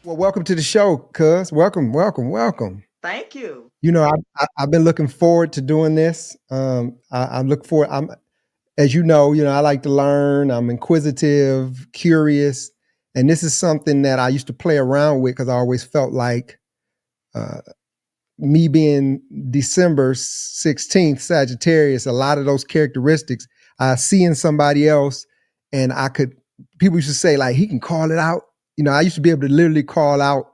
Well, welcome to the show, cuz. Welcome, welcome, welcome. Thank you. You know, I've been looking forward to doing this. I look forward. As you know, I like to learn. I'm inquisitive, curious, and this is something that I used to play around with because I always felt like uh, me being December 16th Sagittarius, a lot of those characteristics I see in somebody else, and I could. People used to say like he can call it out. You know, I used to be able to literally call out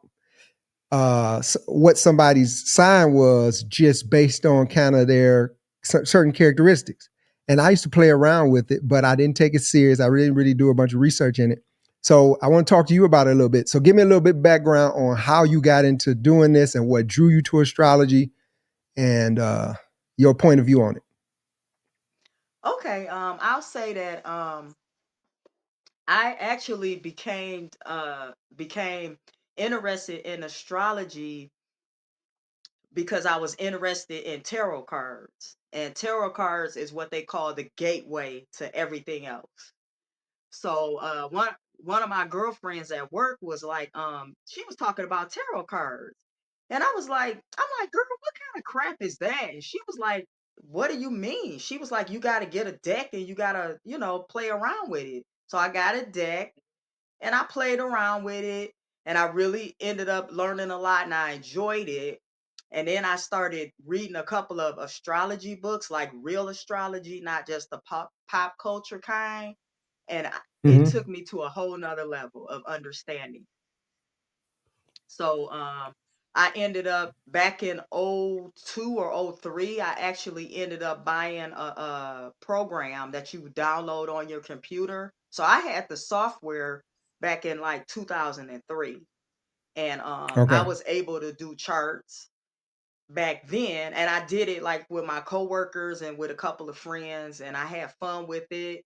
what somebody's sign was just based on kind of their certain characteristics. And I used to play around with it, but I didn't take it serious. I didn't really do a bunch of research in it. So I want to talk to you about it a little bit. So give me a little bit background on how you got into doing this and what drew you to astrology and your point of view on it. Okay, I'll say that I actually became interested in astrology because I was interested in tarot cards. And tarot cards is what they call the gateway to everything else. So one of my girlfriends at work was like, she was talking about tarot cards. And I'm like, girl, what kind of crap is that? And she was like, what do you mean? She was like, you gotta get a deck and you gotta, play around with it. So I got a deck and I played around with it and I really ended up learning a lot and I enjoyed it. And then I started reading a couple of astrology books, like real astrology, not just the pop culture kind, and it Mm-hmm. took me to a whole nother level of understanding. So I ended up back in '02 or '03. I actually ended up buying a program that you download on your computer. So I had the software back in like 2003, and I Okay. was able to do charts back then, and I did it like with my coworkers and with a couple of friends, and I had fun with it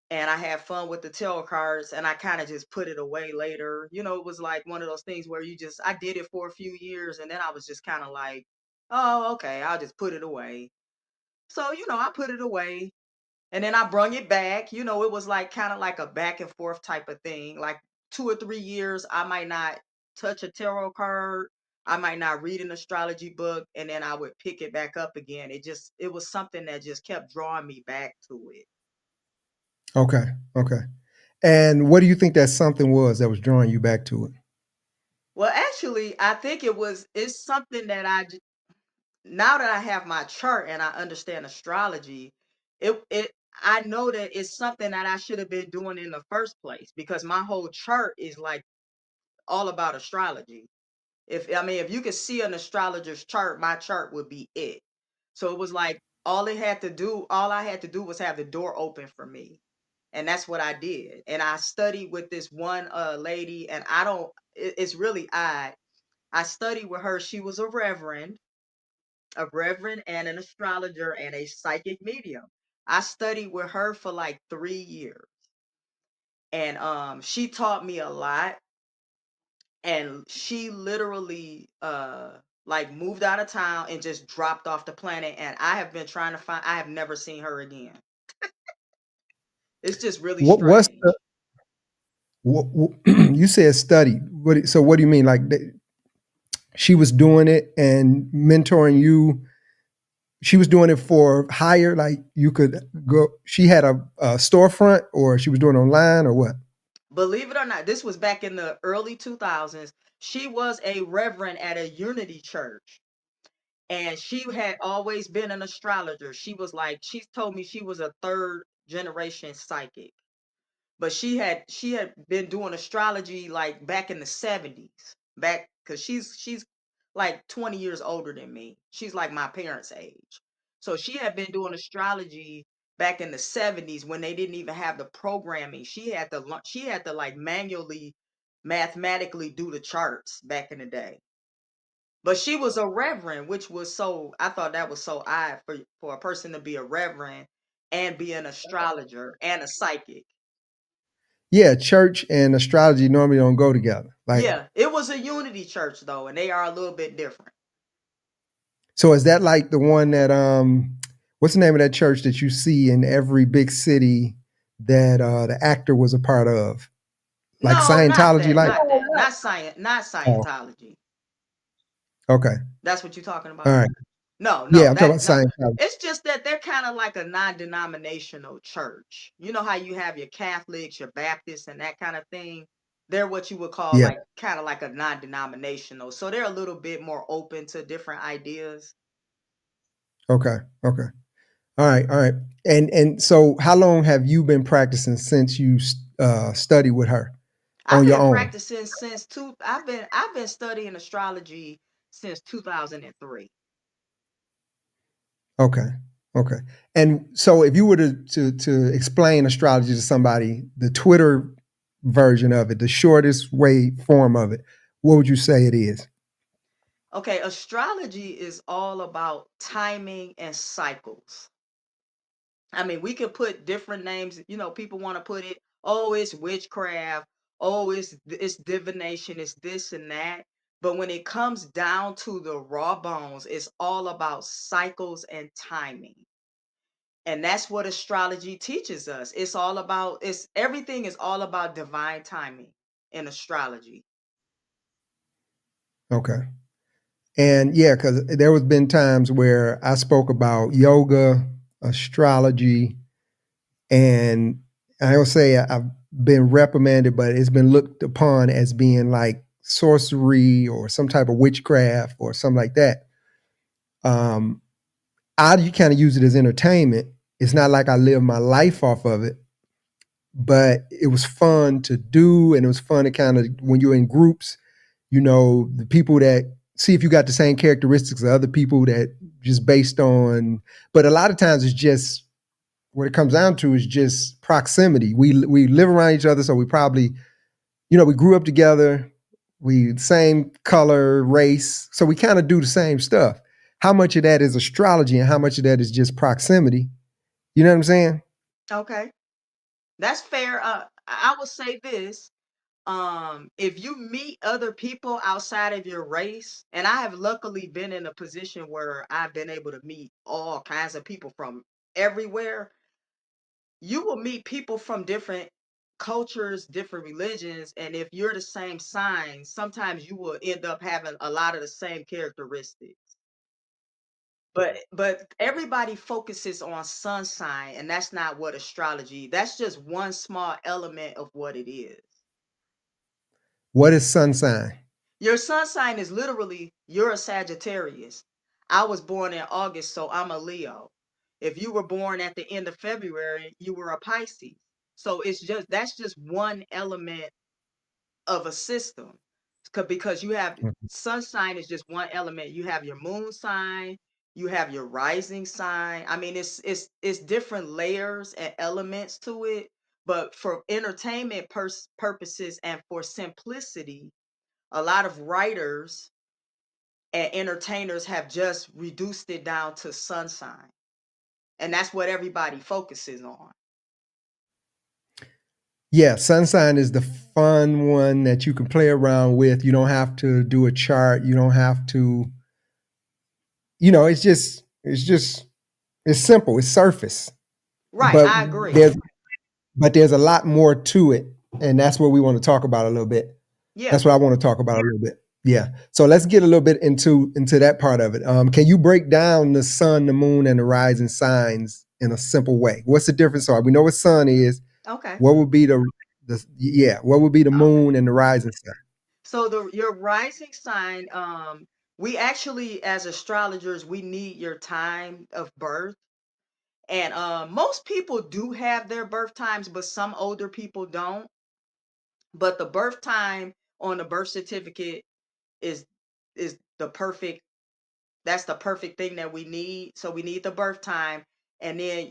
and I had fun with the tarot cards and I kind of just put it away later. It was like one of those things where I did it for a few years and then I was just kind of like, oh, okay, I'll just put it away. So, I put it away and then I brung it back. It was like kind of like a back and forth type of thing. Like 2 or 3 years, I might not touch a tarot card. I might not read an astrology book and then I would pick it back up again. It was something that just kept drawing me back to it. Okay. Okay. And what do you think that something was that was drawing you back to it? Well, actually, I think it's something that now that I have my chart and I understand astrology, it I know that it's something that I should have been doing in the first place because my whole chart is like all about astrology. If you could see an astrologer's chart, my chart would be it. So it was like all I had to do was have the door open for me. And that's what I did. And I studied with this one lady and I don't it's really odd. I studied with her. She was a reverend and an astrologer and a psychic medium. I studied with her for like 3 years. And she taught me a lot. And she literally like moved out of town and just dropped off the planet. And I have been trying to I have never seen her again. It's just really What's the strange. you said study? So what do you mean? Like she was doing it and mentoring you. She was doing it for hire, like you could go. She had a storefront, or she was doing it online, or what? Believe it or not, this was back in the early 2000s. She was a reverend at a Unity church and she had always been an astrologer. She told me she was a third generation psychic, but she had been doing astrology like back in the 70s, back because she's like 20 years older than me. She's like my parents' age. So she had been doing astrology back in the 70s when they didn't even have the programming. She had to like manually mathematically do the charts back in the day. But she was a reverend, which was I thought that was so odd for a person to be a reverend and be an astrologer and a psychic. Yeah, church and astrology normally don't go together. Like, Yeah, it was a unity church though, and they are a little bit different. so is that like the one that what's the name of that church that you see in every big city that the actor was a part of? Like No, not Scientology, that, like? not that. not Oh, Scientology. okay. That's what you're talking All about? right. No, Yeah, no, I'm talking that about no. Scientology. It's just that they're kind of like a non-denominational church. You know how you have your Catholics, your Baptists, and that kind of thing? They're what you would call Yeah. like kind of like a non-denominational. So they're a little bit more open to different ideas. Okay. Okay. All right. All right. And so, how long have you been practicing since you studied with her I've on your been own? practicing since two. I've been studying astrology since 2003. Okay. Okay. And so, if you were to explain astrology to somebody, the Twitter version of it, the shortest way form of it, what would you say it is? Okay, astrology is all about timing and cycles. I mean, we could put different names. People want to put it, oh, it's witchcraft, oh, it's divination, it's this and that. But when it comes down to the raw bones, it's all about cycles and timing. And that's what astrology teaches us. It's everything is all about divine timing in astrology. Okay. And yeah, because there was been times where I spoke about yoga, astrology, and I will say I've been reprimanded, but it's been looked upon as being like sorcery or some type of witchcraft or something like that. Um, I kind of use it as entertainment. It's not like I live my life off of it, but it was fun to do, and it was fun to kind of when you're in groups, the people that see if you got the same characteristics of other people that just based on. But a lot of times it's just what it comes down to is just proximity. We live around each other, so we probably we grew up together. We same color, race, so we kind of do the same stuff. How much of that is astrology, and how much of that is just proximity? You know what I'm saying? Okay, that's fair. I will say this. If you meet other people outside of your race, and I have luckily been in a position where I've been able to meet all kinds of people from everywhere, you will meet people from different cultures, different religions, and if you're the same sign, sometimes you will end up having a lot of the same characteristics. But everybody focuses on sun sign, and that's not what astrology. That's just one small element of what it is. What is sun sign? Your sun sign is literally you're a Sagittarius. I was born in August, so I'm a Leo. If you were born at the end of February, you were a Pisces. So that's just one element of a system. Because you have sun sign is just one element. You have your moon sign, you have your rising sign. I mean, it's different layers and elements to it. But for entertainment purposes and for simplicity, a lot of writers and entertainers have just reduced it down to sun sign. And that's what everybody focuses on. Yeah, sun sign is the fun one that you can play around with. You don't have to do a chart. You don't have to. It's simple. It's surface, Right, but I agree. there's a lot more to it, and that's what we want to talk about a little bit. Yeah. That's what I want to talk about a little bit. Yeah. So let's get a little bit into that part of it. Can you break down the sun, the moon, and the rising signs in a simple way? What's the difference? So we know what sun is. Okay. What would be the yeah? What would be the Okay. moon and the rising sign? So your rising sign, we actually as astrologers, we need your time of birth. And most people do have their birth times, but some older people don't. But the birth time on the birth certificate is is the perfect that's the perfect thing that we need. So we need the birth time, and then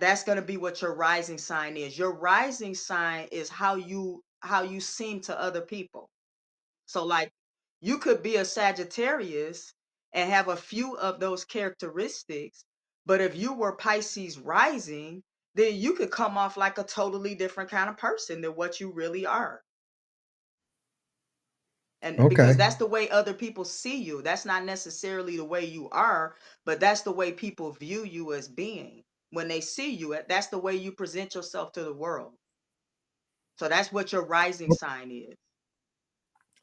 that's going to be what your rising sign is. Your rising sign is how you seem to other people. So like you could be a Sagittarius and have a few of those characteristics, but if you were Pisces rising, then you could come off like a totally different kind of person than what you really are. And because Okay. that's the way other people see you. That's not necessarily the way you are, but that's the way people view you as being. When they see you, that's the way you present yourself to the world. So that's what your rising sign is.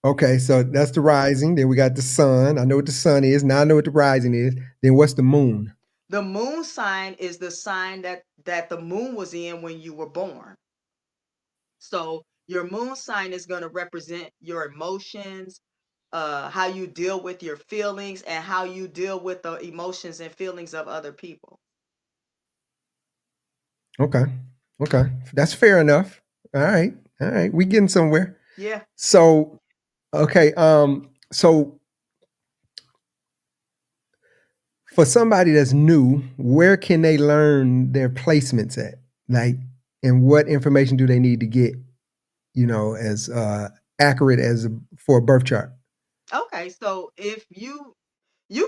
Okay, so that's the rising. Then we got the sun. I know what the sun is. Now I know what the rising is. Then what's the moon? The moon sign is the sign that the moon was in when you were born. So your moon sign is going to represent your emotions, how you deal with your feelings, and how you deal with the emotions and feelings of other people. Okay. Okay. That's fair enough. All right. All right. We getting somewhere. Yeah. So, okay. So for somebody that's new, where can they learn their placements at? Like, and what information do they need to get, as accurate as for a birth chart? Okay. So if you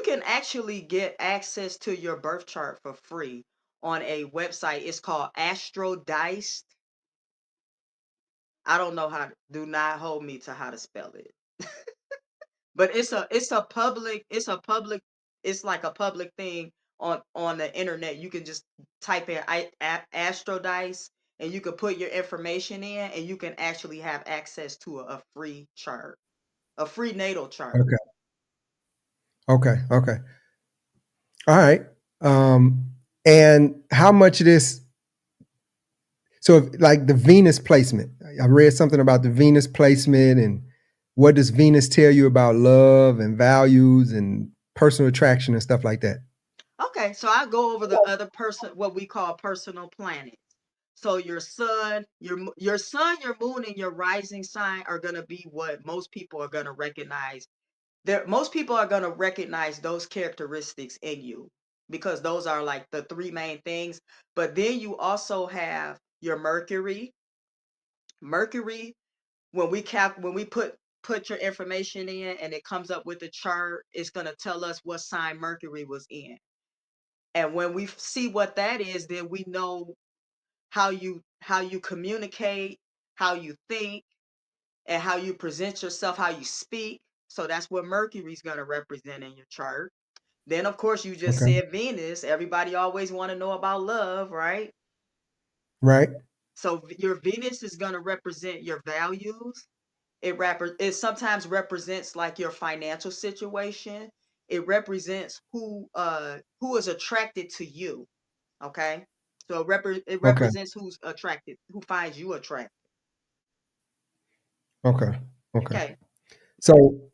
can actually get access to your birth chart for free on a website. It's called Astrodice. I don't know how. Do not hold me to how to spell it. But it's like a public thing on the internet. You can just type in Astrodice and you can put your information in and you can actually have access to a free chart, a free natal chart. Okay. Okay. Okay. All right. And how much of this? So, like the Venus placement, I read something about the Venus placement and what does Venus tell you about love and values and personal attraction and stuff like that. Okay, so I go over the other person, what we call personal planets. So your sun, your sun, your moon, and your rising sign are gonna be what most people are gonna recognize. Most people are gonna recognize those characteristics in you because those are like the three main things. But then you also have your Mercury. Mercury, when we put your information in and it comes up with a chart, it's gonna tell us what sign Mercury was in. And when we see what that is, then we know how you communicate, how you think, and how you present yourself, how you speak. So that's what Mercury's going to represent in your chart. Then of course you just Okay. said Venus. Everybody always want to know about love, right? Right. So your Venus is going to represent your values. It sometimes represents like your financial situation. It represents who is attracted to you. Okay. So it Okay. represents who's attracted, who finds you attractive. Okay. Okay. Okay. So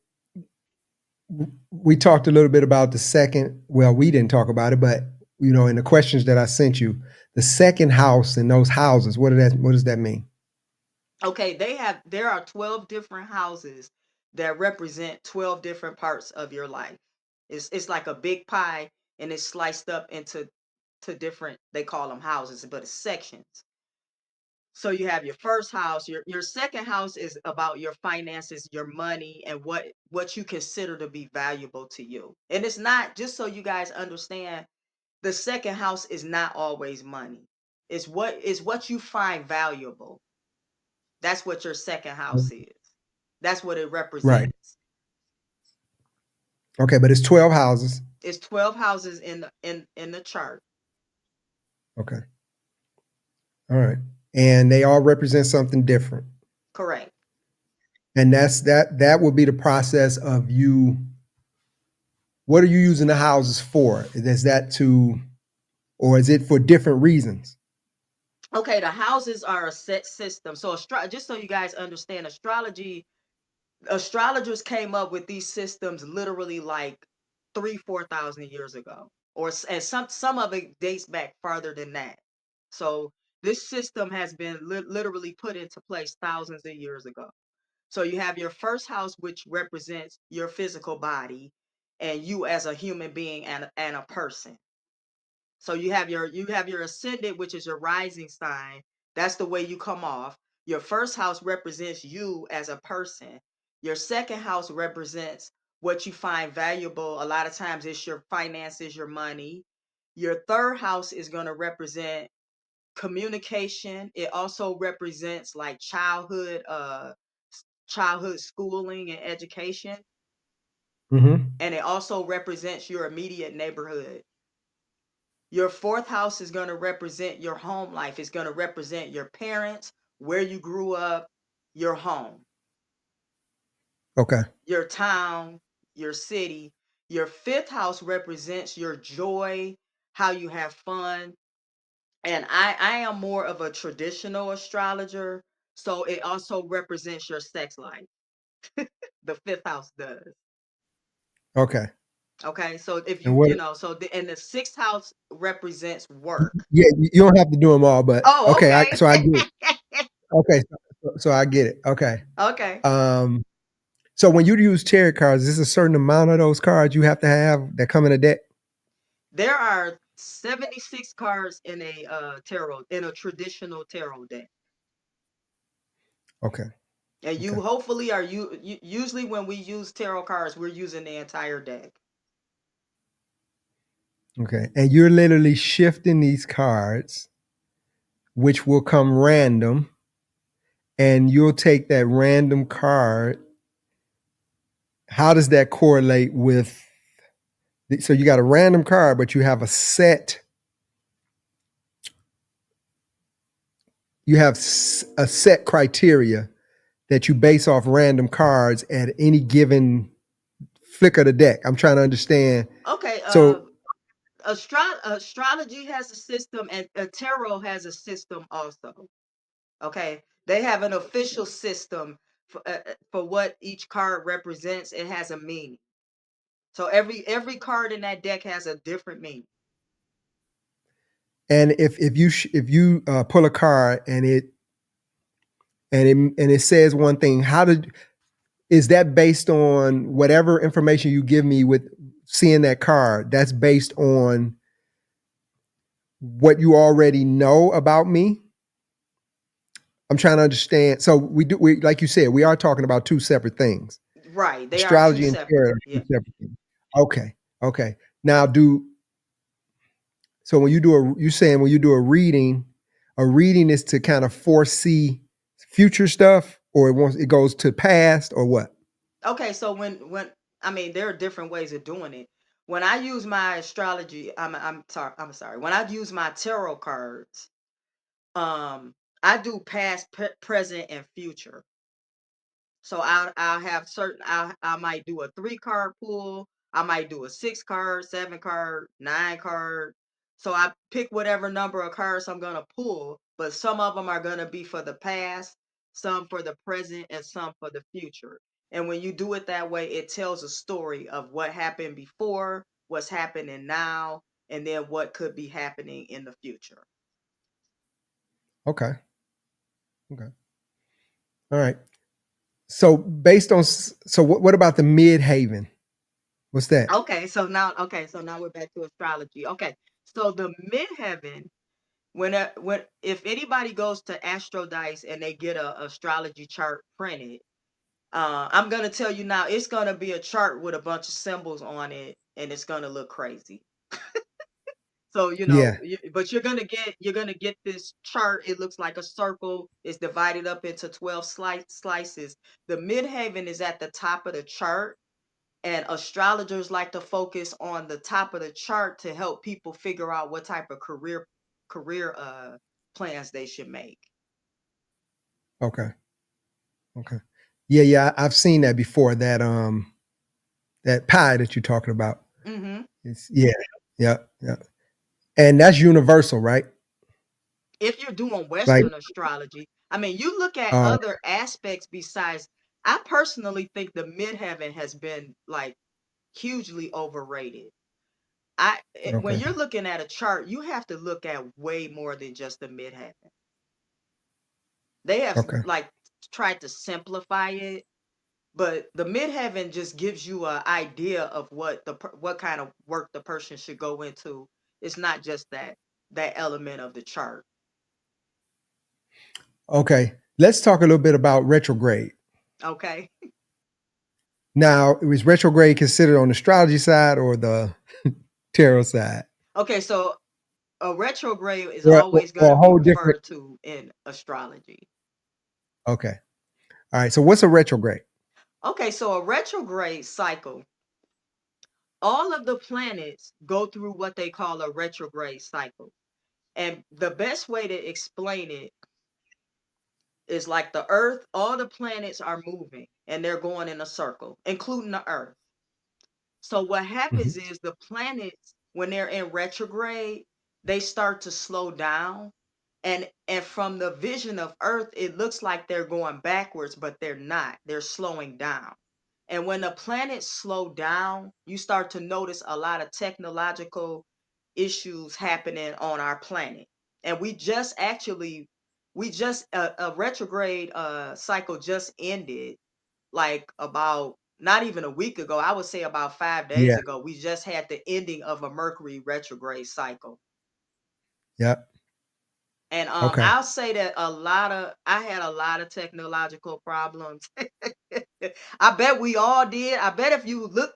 we talked a little bit about the second. Well, we didn't talk about it, but in the questions that I sent you, the second house and those houses. What does that mean? Okay. There are 12 different houses that represent 12 different parts of your life. It's like a big pie and it's sliced up into to different, they call them houses, but it's sections. So you have your first house, your second house is about your finances, your money, and what you consider to be valuable to you. And it's not, just so you guys understand, the second house is not always money. It's what you find valuable. That's what your second house is. That's what it Right. represents. Okay, but it's 12 houses. It's 12 houses in the chart. Okay. All right. And they all represent something different. Correct. And that would be the process of you. What are you using the houses for? Is that to, or is it for different reasons? Okay, the houses are a set system. So just so you guys understand, astrologers came up with these systems literally like 3, 4,000 years ago, and some of it dates back farther than that. So this system has been literally put into place thousands of years ago. So you have your first house, which represents your physical body and you as a human being and a person. So you have your ascendant, which is your rising sign. That's the way you come off. Your first house represents you as a person. Your second house represents what you find valuable. A lot of times it's your finances, your money. Your third house is going to represent communication. It also represents like childhood schooling and education. Mm-hmm. And it also represents your immediate neighborhood. Your fourth house is going to represent your home life. It's going to represent your parents, where you grew up, your home. Okay. your town, your city. Your fifth house represents your joy, how you have fun. And I am more of a traditional astrologer. So it also represents your sex life. The fifth house does. Okay. Okay. So if And you, what? and the sixth house represents work. Yeah, you don't have to do them all, but Oh, okay. okay. So I get it. Okay, so I get it. Okay. Okay. Um, so when you use tarot cards, is there a certain amount of those cards you have to have that come in a deck? There are 76 cards in a tarot, in a traditional tarot deck. Okay. And Okay. you hopefully are usually when we use tarot cards, we're using the entire deck. Okay. And you're literally shifting these cards, which will come random, and you'll take that random card. How does that correlate with? So you got a random card, but you have a set. You have a set criteria that you base off random cards at any given flick of the deck. I'm trying to understand. Okay, So astrology has a system and tarot has a system also. Okay, they have an official system for what each card represents. It has a meaning. So every card in that deck has a different meaning. and if you pull a card and it says one thing, how did is that based on whatever information you give me with seeing that card? That's based on what you already know about me. I'm trying to understand. So we like you said, we are talking about two separate things. Right, they are two Astrology and separate. tarot are two Yeah. separate things. Okay. Okay. Now do so when you do you saying when you do a reading is to kind of foresee future stuff, or it goes to past, or what? Okay, so when I mean there are different ways of doing it. When I use my astrology, I'm sorry. When I use my tarot cards, I do past, present, and future. So I'll have certain I might do a 3 card pull, I might do a 6 card, 7 card, 9 card. So I pick whatever number of cards I'm gonna pull, but some of them are gonna be for the past, some for the present, and some for the future. And when you do it that way, it tells a story of what happened before, what's happening now, and then what could be happening in the future. Okay. Okay. All right. So based on so what about the midhaven? What's that? Okay, so now we're back to astrology. Okay, so the midheaven, when if anybody goes to Astro Dice and they get a astrology chart printed, I'm gonna tell you now, it's gonna be a chart with a bunch of symbols on it, and it's gonna look crazy. So Yeah. but you're gonna get this chart. It looks like a circle. It's divided up into 12 slices. The midheaven is at the top of the chart, and astrologers like to focus on the top of the chart to help people figure out what type of career plans they should make. Okay. Okay. Yeah, yeah. I've seen that before. That pie that you're talking about. Hmm. It's yeah. Yeah. Yeah. And that's universal, right? If you're doing Like Western astrology, I mean, you look at uh other aspects besides. I personally think the midheaven has been like hugely overrated. When okay. you're looking at a chart, you have to look at way more than just the midheaven. They have Okay. like tried to simplify it, but the midheaven just gives you an idea of what kind of work the person should go into. It's not just that element of the chart. Okay. Let's talk a little bit about retrograde. Okay. Now, is retrograde considered on the astrology side or the tarot side? Okay, so a retrograde is Or, always going or to a be whole different referred to in astrology. okay. All right. So what's a retrograde? Okay, so a retrograde cycle, all of the planets go through what they call a retrograde cycle. And the best way to explain it It's like the Earth, all the planets are moving and they're going in a circle, including the Earth. So what Mhm. happens is the planets, when they're in retrograde, they start to slow down. And from the vision of Earth, it looks like they're going backwards, but they're not. They're slowing down. And when the planets slow down, you start to notice a lot of technological issues happening on our planet. And we just a retrograde cycle just ended like about not even a week ago. I would say about 5 days Yeah. ago. We just had the ending of a Mercury retrograde cycle. Yep. And Okay. I'll say that I had a lot of technological problems. I bet we all did. I bet if you look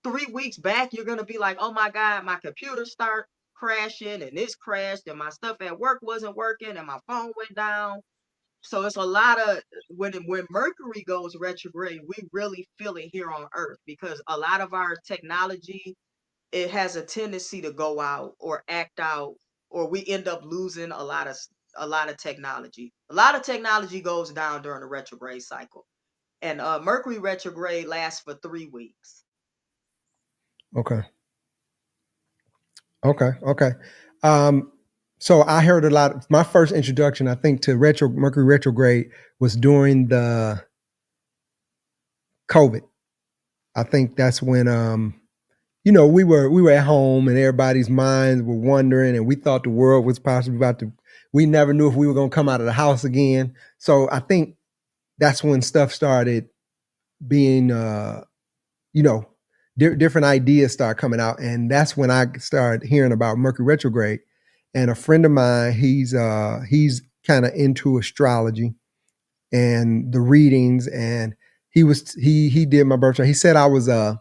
3 weeks back, you're gonna be like, oh my God, my computer start crashing and this crashed and my stuff at work wasn't working and my phone went down. So it's a lot of when Mercury goes retrograde, we really feel it here on Earth because a lot of our technology, it has a tendency to go out or act out, or we end up losing a lot of technology. A lot of technology goes down during the retrograde cycle, and Mercury retrograde lasts for 3 weeks. Okay. Okay. Okay. Um, so I heard a lot. My first introduction, I think, to retro Mercury retrograde was during the COVID. I think that's when we were at home and everybody's minds were wondering, and we thought the world was possibly about to. We never knew if we were going to come out of the house again. So I think that's when stuff started being, you know, different ideas start coming out, and that's when I started hearing about Mercury retrograde. And a friend of mine, he's kind of into astrology and the readings, and he did my birthday. He said I was a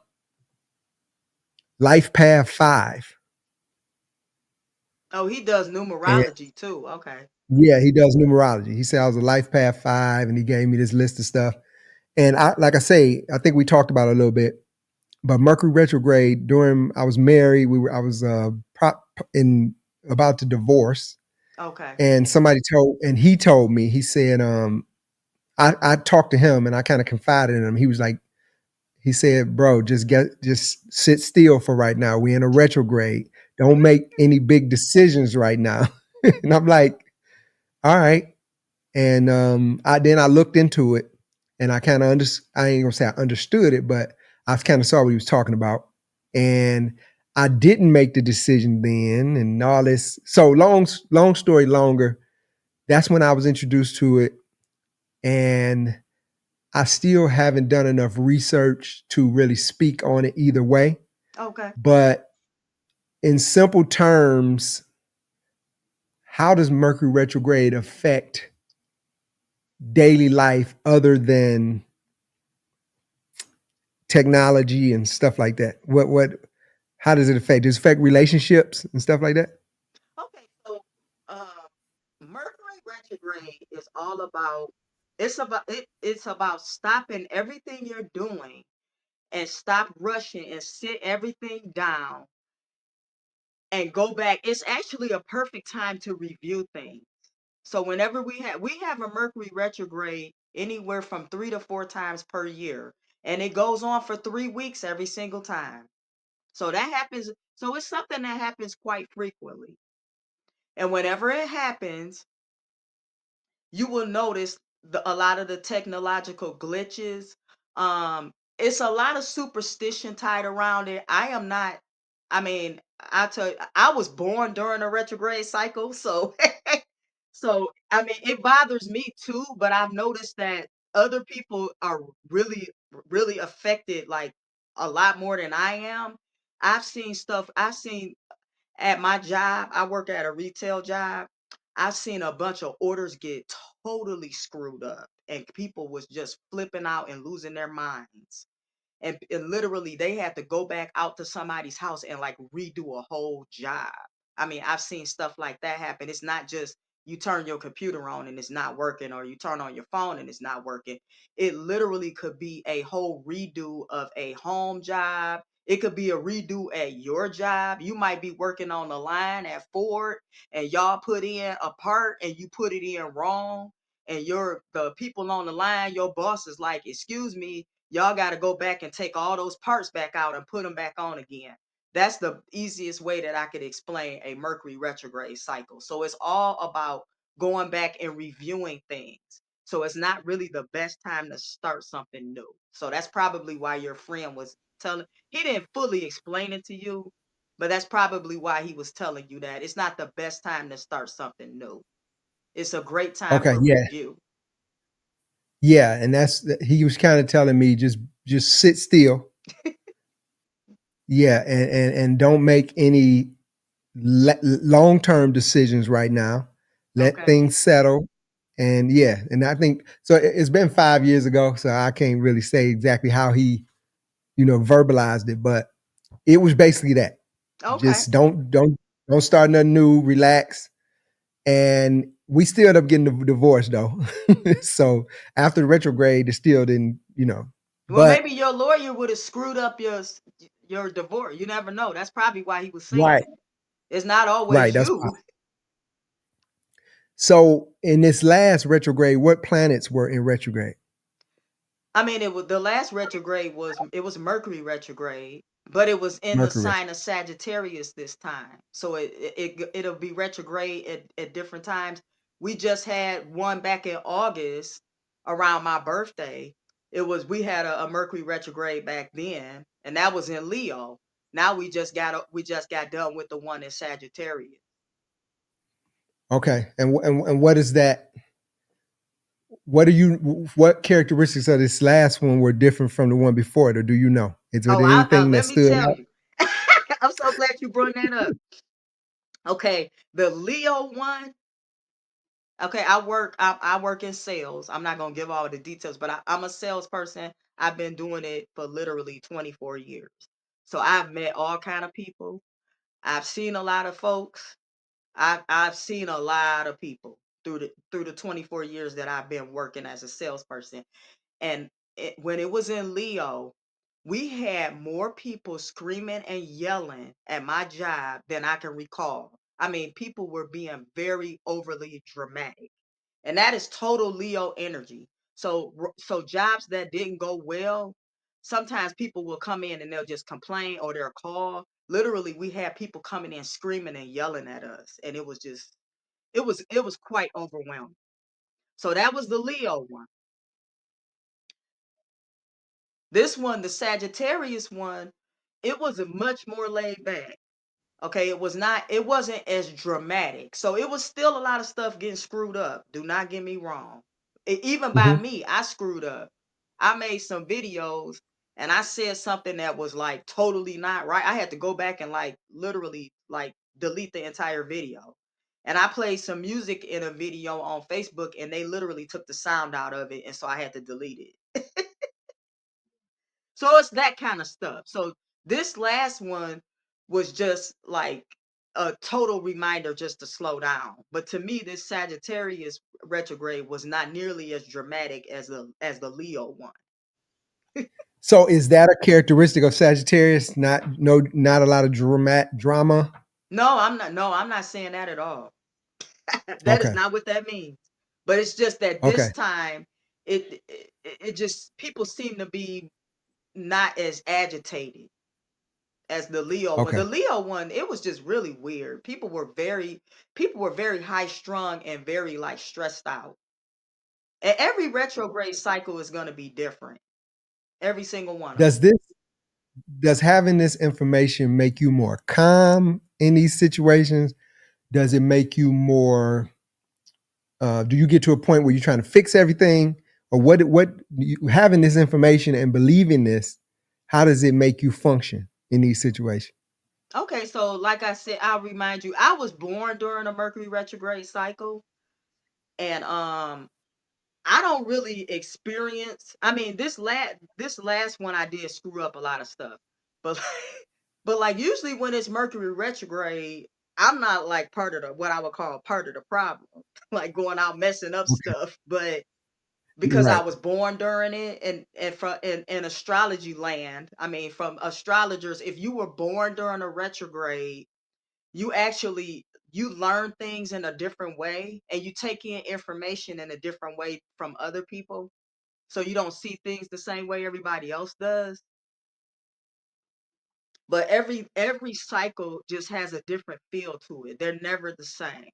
life path 5. Oh, he does And numerology too. Okay. yeah, he does numerology. He said I was a life path 5, and he gave me this list of stuff. And like I say, I think we talked about it a little bit. But Mercury retrograde during I was married. I was in about to divorce, Okay. and he told me, he said, I talked to him and I kind of confided in him. He was like, he said, bro, just sit still for right now. We're in a retrograde. Don't make any big decisions right now. And I'm like, all right. And I looked into it, and I kind of I ain't gonna say I understood it, but I kind of saw what he was talking about. And I didn't make the decision then, and all this. So long story longer. That's when I was introduced to it, and I still haven't done enough research to really speak on it either way. Okay. But in simple terms, how does Mercury retrograde affect daily life other than technology and stuff like that? How does it affect? Does it affect relationships and stuff like that? Okay. So, um, Mercury retrograde is all about. It's about stopping everything you're doing and stop rushing and sit everything down and go back. It's actually a perfect time to review things. So whenever we have a Mercury retrograde anywhere from 3 to 4 times per year, and it goes on for 3 weeks every single time. So that happens. So it's something that happens quite frequently. And whenever it happens, you will notice a lot of the technological glitches. It's a lot of superstition tied around it. I am not, I mean, I tell you, I was born during a retrograde cycle, so so I mean, it bothers me too. But I've noticed that other people are really affected, like a lot more than I am. I've seen stuff. I've seen at my job, I work at a retail job. I've seen a bunch of orders get totally screwed up, and people was just flipping out and losing their minds. And literally, they had to go back out to somebody's house and like redo a whole job. I mean, I've seen stuff like that happen. It's not just you turn your computer on and it's not working, or you turn on your phone and it's not working. It literally could be a whole redo of a home job. It could be a redo at your job. You might be working on the line at Ford and y'all put in a part and you put it in wrong. and the people on the line, your boss is like, excuse me, y'all got to go back and take all those parts back out and put them back on again. That's the easiest way that I could explain a Mercury retrograde cycle. So it's all about going back and reviewing things. So it's not really the best time to start something new. So that's probably why your friend was telling, he didn't fully explain it to you, but that's probably why he was telling you that it's not the best time to start something new. It's a great time Okay, for yeah, review. yeah, and he was kind of telling me just sit still, yeah, and don't make any long term decisions right now. Let Okay. things settle, and yeah, and I think so. It's been 5 years ago, so I can't really say exactly how he verbalized it, but it was basically that. Okay. Just don't start nothing new. Relax, and we still ended up getting the divorce though. So after the retrograde, it still didn't. Well, But maybe your lawyer would have screwed up your divorce. You never know. That's probably why he was saying right, that. It's not right. always That's you. so. In this last retrograde, what planets were in retrograde? I mean, it was the last retrograde was it was Mercury retrograde, but it was in the Mercury sign of Sagittarius this time. So it'll be retrograde at different times. We just had one back in August around my birthday. We had a Mercury retrograde back then, and that was in Leo. Now we just got done with the one in Sagittarius. Okay, and what is that? What characteristics of this last one were different from the one before it, or do you know? Is there Oh, anything that let me stood tell out? you. I'm so glad you brought that up. Okay, the Leo one. Okay, I work in sales. I'm not gonna give all the details, but I'm a salesperson. I've been doing it for literally 24 years. So I've met all kind of people. I've seen a lot of folks. I've seen a lot of people through the 24 years that I've been working as a salesperson. And when it was in Leo, we had more people screaming and yelling at my job than I can recall. I mean, people were being very overly dramatic. And that is total Leo energy. So jobs that didn't go well, sometimes people will come in and they'll just complain or they'll call. Literally, we had people coming in screaming and yelling at us, and it was quite overwhelming. So that was the Leo one. This one, the Sagittarius one, it was a much more laid back. Okay, it wasn't as dramatic. So it was still a lot of stuff getting screwed up. Do not get me wrong. Even by Hmm. me, I screwed up. I made some videos and I said something that was like totally not right. I had to go back and like literally like delete the entire video. And I played some music in a video on Facebook and they literally took the sound out of it. And so I had to delete it. So it's that kind of stuff. So this last one was just like a total reminder just to slow down. But to me, this Sagittarius retrograde was not nearly as dramatic as the Leo one. So is that a characteristic of Sagittarius? Not a lot of drama. No, I'm not. No, I'm not saying that at all. That is Okay, not what that means. But it's just that this okay, time, it just people seem to be not as agitated as the Leo one. The okay. Leo one, it was just really weird. People were very high strung and very like stressed out. And every retrograde cycle is going to be different. Every single one of Does them. this does having this information make you more calm in these situations? Does it make you more? Do you get to a point where you're trying to fix everything, or having this information and believing this? How does it make you function in these situations? Okay, so like I said, I'll remind you, I was born during a Mercury retrograde cycle, and I don't really experience. I mean, this last one I did screw up a lot of stuff, but but like usually when it's Mercury retrograde, I'm not like part of the what I would call part of the problem, like going out messing up Okay, stuff. But you're because I right. was born during it, and from in astrology land, I mean, from astrologers, if you were born during a retrograde, you actually you learn things in a different way and you take in information in a different way from other people. So you don't see things the same way everybody else does. But every cycle just has a different feel to it. They're never the same.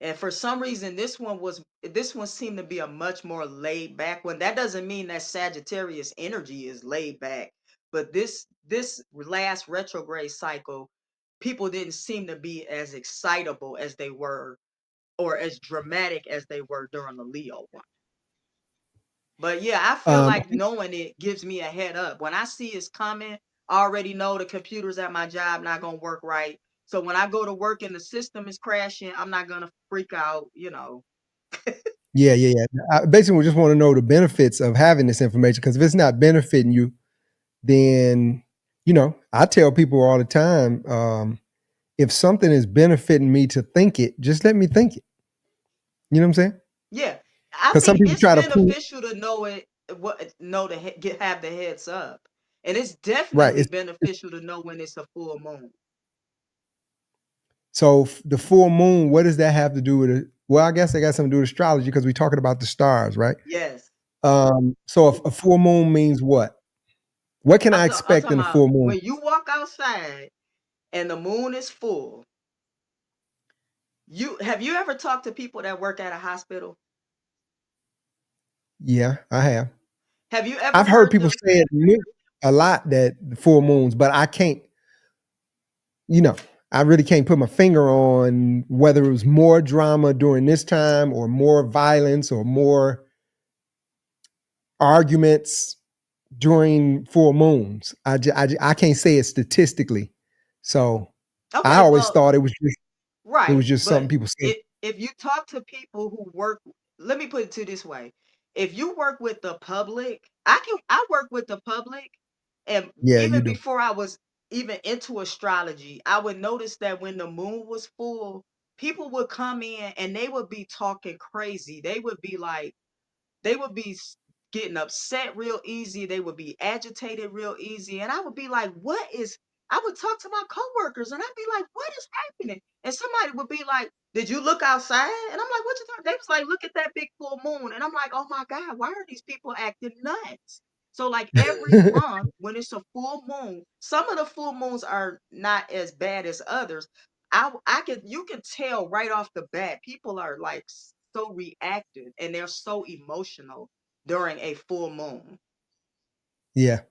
And for some reason, this one seemed to be a much more laid back one. That doesn't mean that Sagittarius energy is laid back, but this last retrograde cycle, people didn't seem to be as excitable as they were or as dramatic as they were during the Leo one. But yeah, I feel Um, like knowing it gives me a head up. When I see it's coming, I already know the computers at my job not gonna work right. So when I go to work and the system is crashing, I'm not gonna freak out, you know. yeah, yeah, yeah. I basically just want to know the benefits of having this information because if it's not benefiting you, then I tell people all the time, if something is benefiting me to think it, just let me think it. You know what I'm saying? Yeah, I Because some think people it's try to prove beneficial to know it, what know to get have the heads up, and it's right. definitely It's beneficial to know when it's a full moon. so the full moon. What does that have to do with it? Well, I guess I got something to do with astrology because we're talking about the stars, right? Yes, So a full moon means what? What can I I'm expect talking in a about full moon? when you walk outside and the moon is full. You ever talked to people that work at a hospital? Yeah, I have. Have you ever I've heard heard people them? say it a lot that the full moons, but I can't. You know, I really can't put my finger on whether it was more drama during this time or more violence or more arguments during full moons. I can't say it statistically. So I Okay, always well, thought it was right, just something but people said. if you talk to people who work, let me put it to this way. If you work with the public, I work with the public, and Yeah, you even do. before I was even into astrology, I would notice that when the moon was full, people would come in and they would be talking crazy. They would be getting upset real easy. They would be agitated real easy. And I would be like, what is, I would talk to my coworkers and I'd be like, what is happening? And somebody would be like, did you look outside? And I'm like, what you talking? They was like, look at that big full moon. And I'm like, oh my God, why are these people acting nuts? So like every month when it's a full moon, some of the full moons are not as bad as others. I can you can tell right off the bat people are like so reactive and they're so emotional during a full moon. Yeah.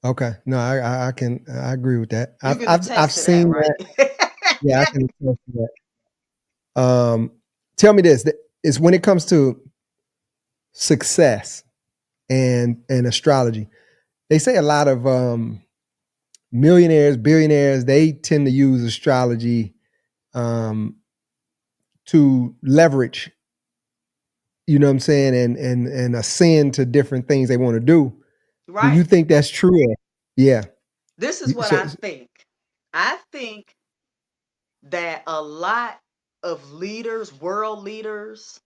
Okay. No, I agree with that. You can I've attest to that, seen right? that. Yeah, I can attest to that. Tell me this: is when it comes to success and astrology, they say a lot of millionaires, billionaires, they tend to use astrology um, to leverage. You know what I'm saying, and ascend to different things they want to do. Do you Right. think that's true? Yeah. This is what So I think. I think that a lot of leaders, world leaders,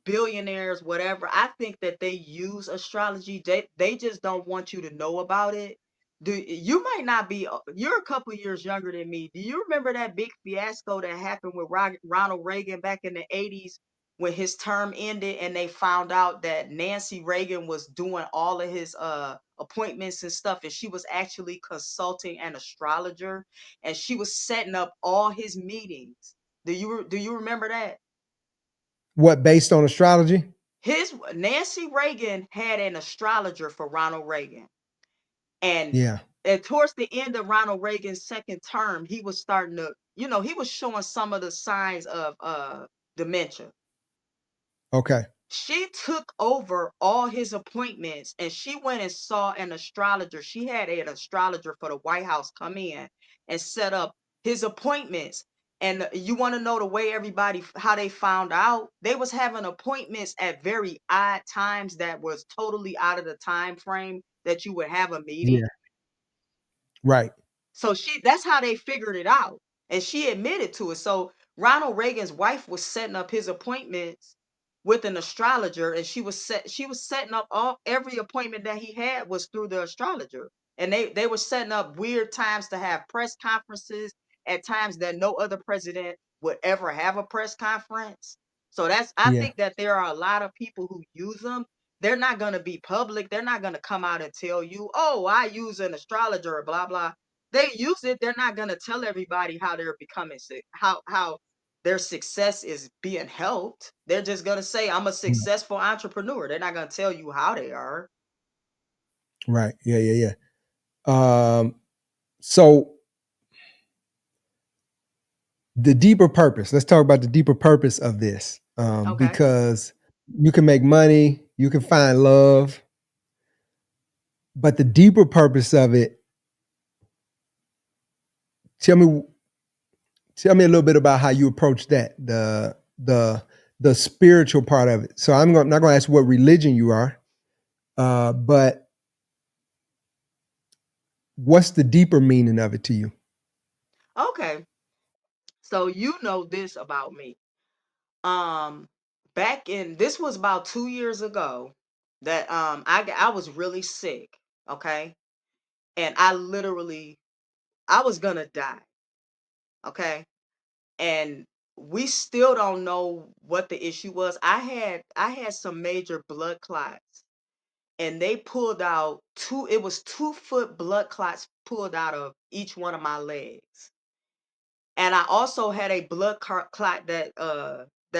billionaires, whatever, I think that they use astrology. They just don't want you to know about it. Do you might not be you're a couple years younger than me. Do you remember that big fiasco that happened with Ronald Reagan back in the 80s when his term ended and they found out that Nancy Reagan was doing all of his appointments and stuff and she was actually consulting an astrologer and she was setting up all his meetings. Do you remember that? what based on astrology? His Nancy Reagan had an astrologer for Ronald Reagan. And Yeah. towards the end of Ronald Reagan's second term, he was starting to, he was showing some of the signs of dementia. Okay. She took over all his appointments and she went and saw an astrologer. She had an astrologer for the White House come in and set up his appointments. And you want to know the way everybody how they found out? They was having appointments at very odd times that was totally out of the time frame that you would have a meeting. Yeah. Right. So that's how they figured it out. And she admitted to it. So Ronald Reagan's wife was setting up his appointments with an astrologer and she was setting up all every appointment that he had was through the astrologer. And they were setting up weird times to have press conferences. at times that no other president would ever have a press conference. So I Yeah. think that there are a lot of people who use them. They're not going to be public. They're not going to come out and tell you, "Oh, I use an astrologer," or blah blah. They use it. They're not going to tell everybody how they're becoming sick, how their success is being helped. They're just going to say, "I'm a Mm. successful entrepreneur." They're not going to tell you how they are. Right. Yeah. Yeah. Yeah. So the deeper purpose. Let's talk about the deeper purpose of this, Okay. because you can make money, you can find love, but the deeper purpose of it. Tell me, tell me a little bit about how you approach that, the spiritual part of it. So not going to ask what religion you are, but what's the deeper meaning of it to you? Okay. So you know this about me. Um, back in this was about 2 years ago that I was really sick. Okay, and I was gonna die. Okay, and we still don't know what the issue was. I had some major blood clots, and they pulled out two. It was 2 foot blood clots pulled out of each one of my legs. And I also had a clot that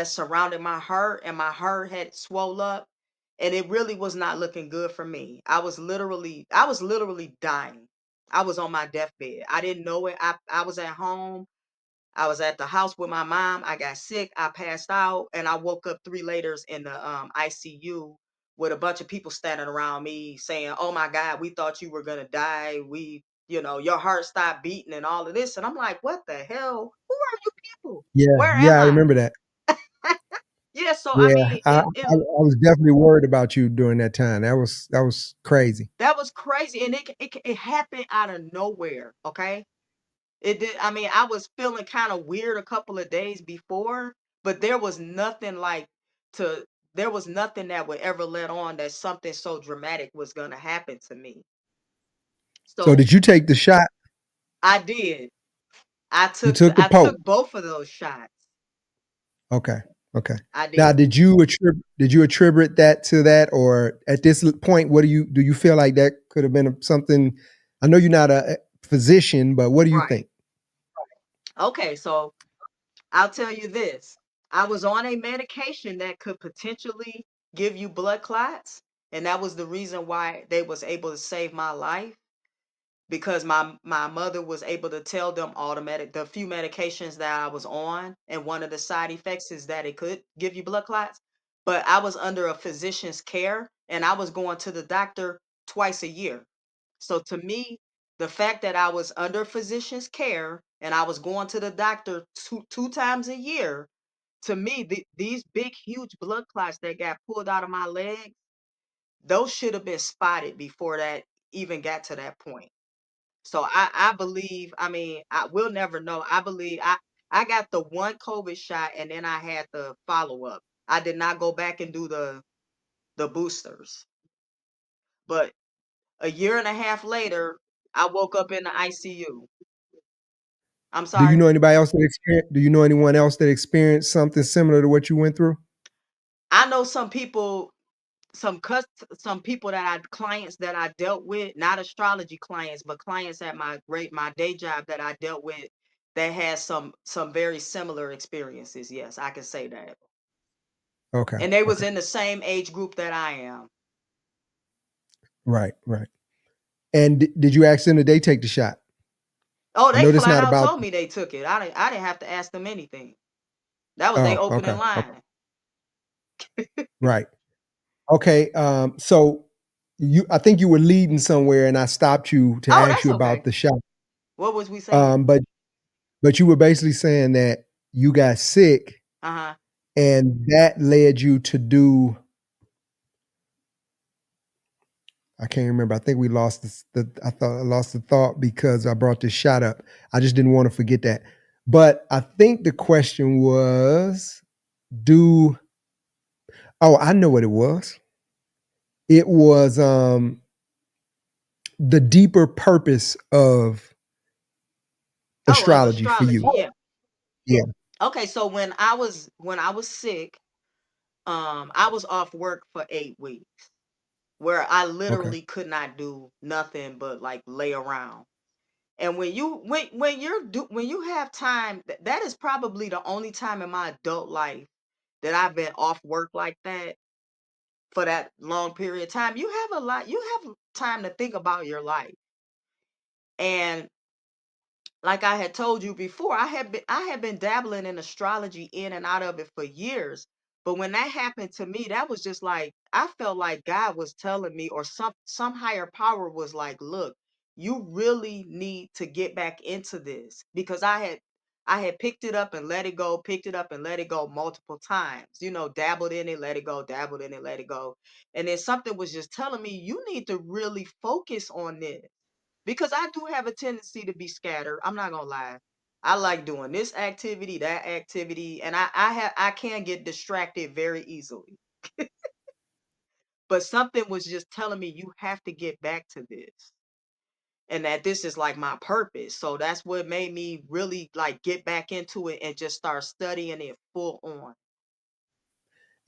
surrounded my heart, and my heart had swole up, and it really was not looking good for me. I was literally dying. I was on my deathbed. I didn't know it. I was at home. I was at the house with my mom. I got sick. I passed out, and I woke up 3 later in the ICU with a bunch of people standing around me saying, "Oh my God, we thought you were gonna die. Your heart stopped beating and all of this." And I'm like, "What the hell? Who are you people? Yeah, Where yeah, am I I?" remember that. Yeah. So I Yeah, mean, it I was definitely worried about you during that time. That was crazy. that was crazy, and it happened out of nowhere. Okay. It did. I mean, I was feeling kind of weird a couple of days before, but to there was nothing that would ever let on that something so dramatic was going to happen to me. So So did you take the shot? I did. You took the I poke. took both of those shots. Okay. Okay. I Now, did. did you attribute that to that, or at this point, what do you feel like that could have been something? I know you're not a physician, but what do you Right. think? Okay, so I'll tell you this. I was on a medication that could potentially give you blood clots, and that was the reason why they was able to save my life. Because my mother was able to tell them all the few medications that I was on, and one of the side effects is that it could give you blood clots. But I was under a physician's care, and I was going to the doctor twice a year. So to me, the fact that I was under physician's care and I was going to the doctor two times a year, to me, these big, huge blood clots that got pulled out of my legs, those should have been spotted before that even got to that point. So I believe, I mean, I will never know. I believe I got the one COVID shot, and then I had the follow-up. I did not go back and do the boosters. But a year and a half later, I woke up in the ICU. I'm Do you sorry. know anybody else that experienced? Do you know anyone else that experienced something similar to what you went through? I know some people, some people that I clients that I dealt with, not astrology clients, but clients at my day job that I dealt with that had some very similar experiences. Yes, I can say that. Okay. And they was Okay. in the same age group that I am. Right. Right. And did you ask them that they take the shot? Oh, I they know this flat not out about. told me they took it. I didn't have to ask them anything. That was they Oh, opening okay. Okay. line. Right. Okay. So I think you were leading somewhere, and I stopped you to Oh, ask that's you okay. about the shot. What was we saying? Um, but but you were basically saying that you got sick, Uh-huh. and that led you to do. I can't remember. I think we lost I thought I lost the thought because I brought this shot up. I just didn't want to forget that. But I think the question was, do oh, I know what it was. It was the deeper purpose of Oh, of Astrology for astrology, you. yeah. Yeah. Okay, so when I was sick, I was off work for 8 weeks, where I Okay. literally could not do nothing but like lay around. And when you have time, that is probably the only time in my adult life that I've been off work like that for that long period of time. You have time to think about your life. And like I had told you before, I had been dabbling in astrology in and out of it for years. But when that happened to me, that was just like I felt like God was telling me, or some higher power was like, look, you really need to get back into this, because I had picked it up and let it go, picked it up and let it go multiple times. Dabbled in it, let it go, dabbled in it, let it go. And then something was just telling me, you need to really focus on this, because I do have a tendency to be scattered. I'm not gonna lie. I like doing this activity, that activity, and I can get distracted very easily. But something was just telling me, you have to get back to this, and that this is like my purpose. So that's what made me really like get back into it and just start studying it full on.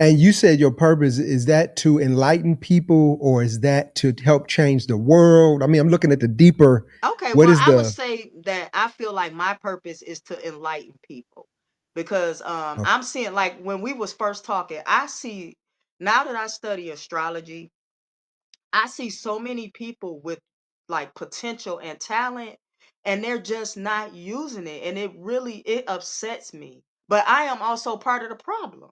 And you said your purpose is that to enlighten people or is that to help change the world? I mean, I'm looking at the deeper. Okay, What well, is I would the say that I feel like my purpose is to enlighten people, because okay. I'm seeing, like, when we was first talking, I see, now that I study astrology, I see so many people with like potential and talent, and they're just not using it, and it upsets me. But I am also part of the problem,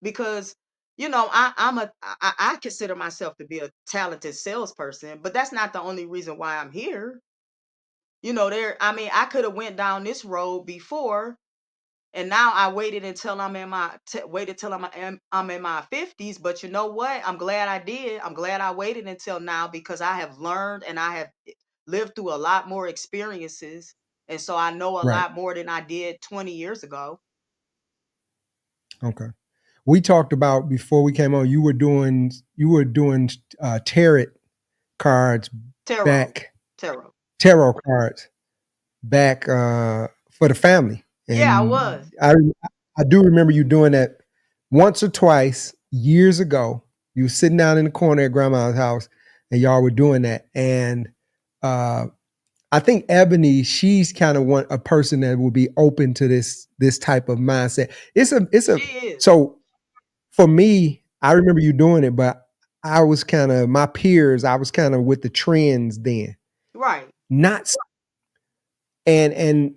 because I consider myself to be a talented salesperson, but that's not the only reason why I'm here. I mean, I could have went down this road before, and now I waited until I'm in my 50s. But you know what? I'm glad I did. I'm glad I waited until now, because I have learned and I have lived through a lot more experiences, and so I know a Right. lot more than I did 20 years ago. Okay. We talked about before we came on, you were doing tarot cards Tarot, back, tarot. tarot cards back for the family. Yeah, I And was. I do remember you doing that once or twice years ago. You were sitting down in the corner at grandma's house and y'all were doing that. And uh I think Ebony, she's kind of a person that will be open to this type of mindset. It's a She is. so for me, I remember you doing it, but I was kind of my peers, I was kind of with the trends then. Right. Not and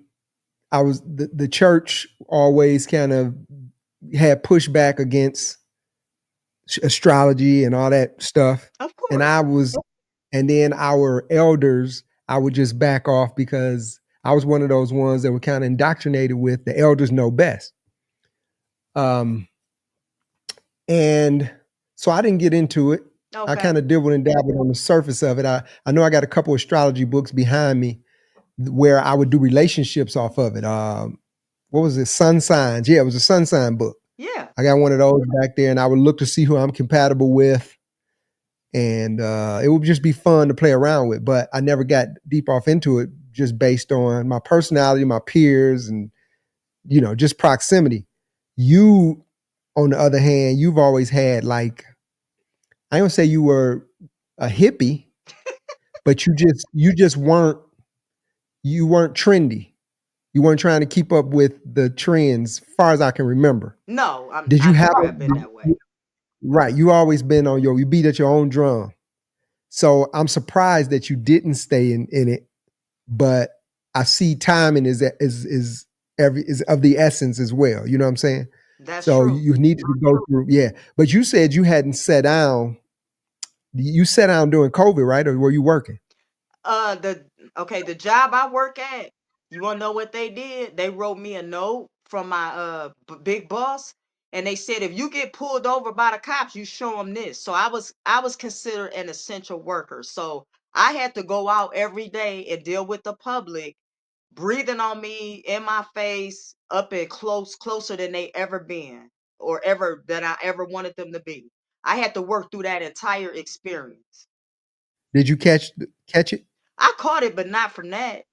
I was the church always kind of had pushback against astrology and all that stuff. Of And course. I was, and then our elders, I would just back off because I was one of those ones that were kind of indoctrinated with the elders know best. Um, and so I didn't get into it. I Okay. kind of dibbled and dabbled on the surface of it. I know I got a couple astrology books behind me where I would do relationships off of it. What was it? Sun signs. Yeah, it was a sun sign book. Yeah, I got one of those back there, and I would look to see who I'm compatible with, and it would just be fun to play around with. But I never got deep off into it, just based on my personality, my peers, and just proximity. You, on the other hand, you've always had like I don't say you were a hippie, but you just weren't trendy. You weren't trying to keep up with the trends, as far as I can remember. no, Did I you have never have been that a way. right? You always been on you beat at your own drum. So I'm surprised that you didn't stay in it, but I see timing is of the essence as well. You know what I'm saying? That's So true. you needed to go through, yeah. But you said you hadn't sat down. You sat down during COVID, right? Or were you working? The Okay, the job I work at, you wanna know what they did? They wrote me a note from my big boss, and they said, if you get pulled over by the cops, you show them this. So I was considered an essential worker. So I had to go out every day and deal with the public, breathing on me, in my face, up and closer than they ever been, or ever that I ever wanted them to be. I had to work through that entire experience. Did you catch it? I caught it, but not from that.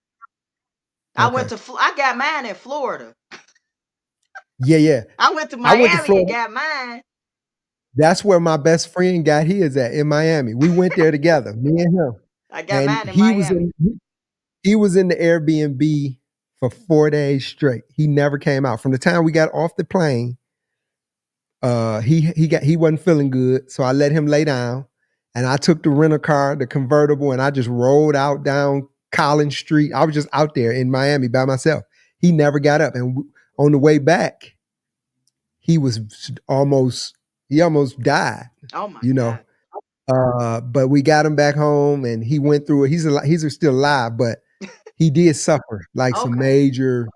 Okay. I got mine in Florida. Yeah, yeah. I went to I went to Miami and Florida. got mine. That's where my best friend got his at in Miami. We went there together, me and him. I got And mine in Miami. he was in the Airbnb for 4 days straight. He never came out. From the time we got off the plane, he wasn't feeling good, so I let him lay down, and I took the rental car, the convertible, and I just rolled out down Collins Street. I was just out there in Miami by myself. He never got up, and on the way back, he was almost he almost died. Oh my You know, God. but we got him back home, and he went through it. He's still alive, but he did suffer like some Okay. major,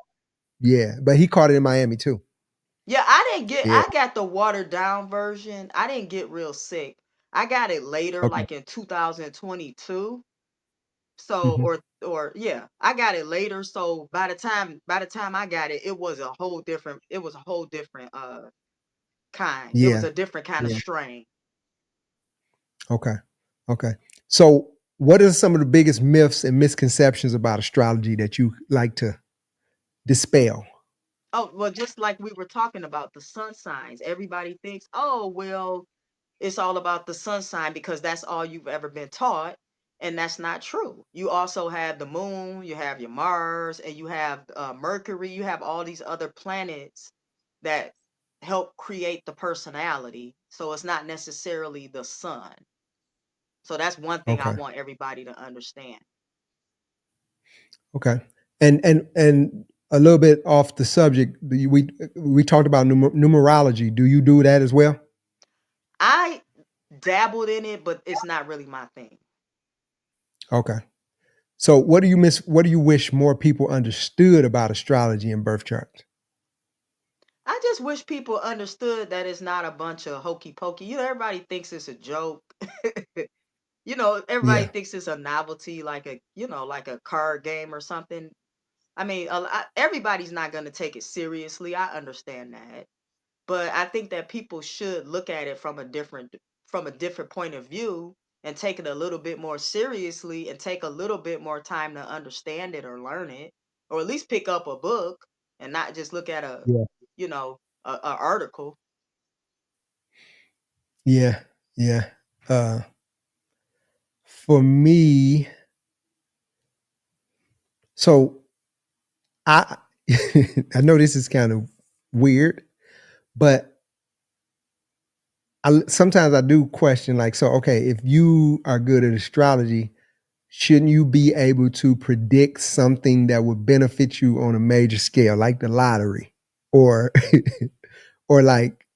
yeah. But he caught it in Miami too. Yeah, Yeah. I got the watered down version. I didn't get real sick. I got it later, Okay. like in 2022. So Hmm. or yeah, I got it later. So by the time I got it, it was a whole different kind. It was Yeah. a different kind of Yeah. strain. Okay. Okay. So, what are some of the biggest myths and misconceptions about astrology that you like to dispel? Oh, well, just like we were talking about the sun signs. Everybody thinks, "Oh, well, it's all about the sun sign because that's all you've ever been taught." And that's not true. You also have the moon, you have your Mars, and you have Mercury. You have all these other planets that help create the personality. So it's not necessarily the sun. So that's one thing I Okay. want everybody to understand. Okay. And a little bit off the subject, we talked about numerology. Do you do that as well? I dabbled in it, but it's not really my thing. Okay. So, what do you miss? What do you wish more people understood about astrology and birth charts? I just wish people understood that it's not a bunch of hokey pokey. Everybody thinks it's a joke. Everybody Yeah. thinks it's a novelty, like like a card game or something. I mean, everybody's not going to take it seriously. I understand that. But I think that people should look at it from a different point of view and take it a little bit more seriously and take a little bit more time to understand it or learn it, or at least pick up a book and not just look at Yeah. you know, a article. Yeah. Yeah. Uh, for me, so I I know this is kind of weird, but sometimes I do question, like, so okay, if you are good at astrology, shouldn't you be able to predict something that would benefit you on a major scale, like the lottery, or or like,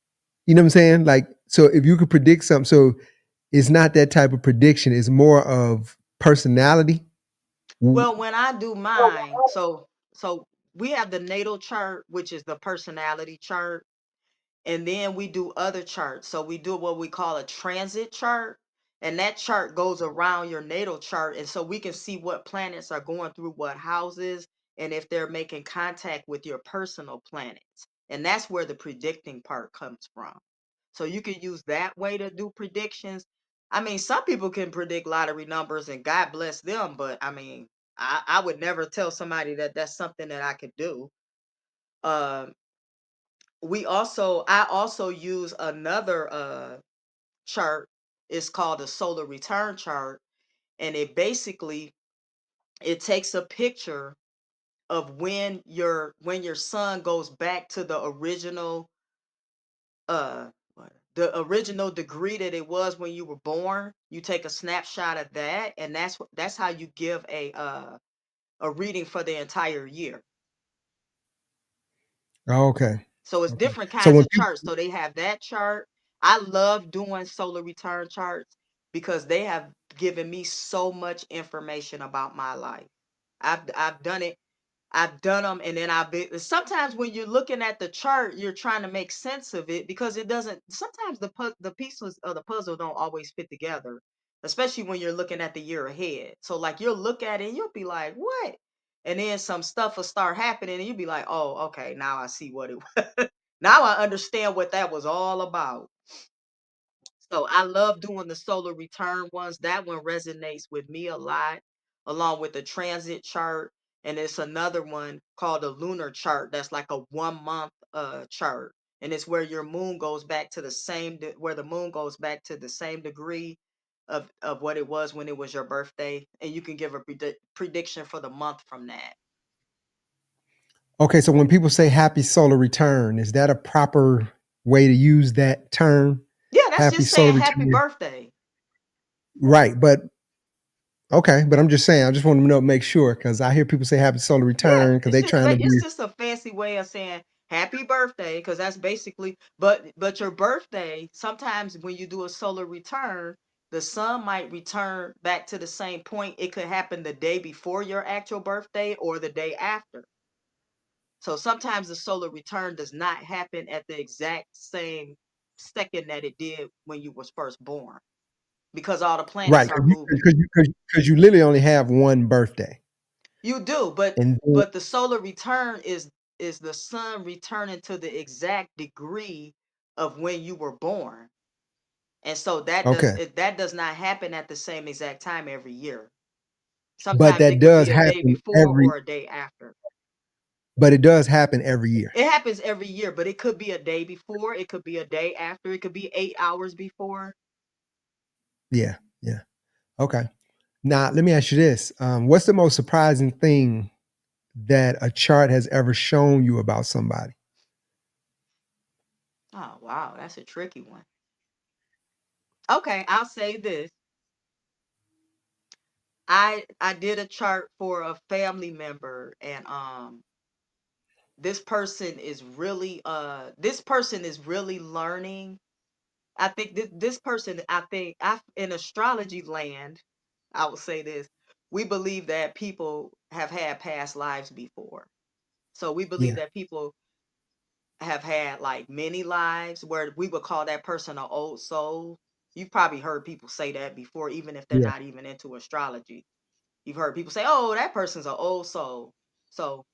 you know what I'm saying? Like, so if you could predict something, so it's not that type of prediction; it's more of personality. W- Well, when I do mine, so we have the natal chart, which is the personality chart. And then we do other charts. So we do what we call a transit chart. And that chart goes around your natal chart. And so we can see what planets are going through what houses and if they're making contact with your personal planets. And that's where the predicting part comes from. So you can use that way to do predictions. I mean, some people can predict lottery numbers and God bless them. But I mean, I would never tell somebody that that's something that I could do. Um, I also use another chart. It's called the solar return chart, and it takes a picture of when your sun goes back to uh the original degree that it was when you were born. You take a snapshot of that, and that's how you give a reading for the entire year. Oh, okay, So it's okay. different So kinds when of people, charts. So they have that chart. I love doing solar return charts because they have given me so much information about my life. I've done it. I've done them, and then I've been. Sometimes when you're looking at the chart, you're trying to make sense of it because it doesn't. Sometimes the pieces of the puzzle don't always fit together, especially when you're looking at the year ahead. So like you'll look at it, and you'll be like, "What?" And then some stuff will start happening, and you'll be like, "Oh, okay, now I see what it was. Now I understand what that was all about." So I love doing the solar return ones. That one resonates with me a lot, along with the transit chart. and it's another one called a lunar chart that's like a 1 month chart, and it's where your moon goes back to the where the moon goes back to the same degree of what it was when it was your birthday, and you can give a prediction for the month from that. Okay, so when people say happy solar return, is that a proper way to use that term? Yeah, that's Happy just solar saying happy return. birthday. Right, but okay, but I'm just saying, I just want to know, make sure, because I hear people say happy solar Yeah, return because they trying to be it's just a fancy way of saying happy birthday, because that's basically, but your birthday, sometimes when you do a solar return, the sun might return back to the same point. It could happen the day before your actual birthday or the day after. So sometimes the solar return does not happen at the exact same second that it did when you was first born, because all the planets right are moving. because you literally only have one birthday, You do, and then, but the solar return is the sun returning to the exact degree of when you were born. And so okay, that does not happen at the same exact time every year. but Sometimes that it could does be a day happen before or a day after. it does happen every year. It happens every year, but it could be a day before, it could be a day after, it could be 8 hours before. Yeah, yeah. Okay. Now let me ask you this: what's the most surprising thing that a chart has ever shown you about somebody? Oh wow, that's a tricky one. Okay, I'll say this. I did a chart for a family member, and this person is really learning. I think this person, I think I in astrology land, I would say this. We believe that people have had past lives before. So we believe Yeah, that people have had like many lives, where we would call that person an old soul. You've probably heard people say that before, even if they're yeah. not even into astrology. You've heard people say, "Oh, that person's an old soul." So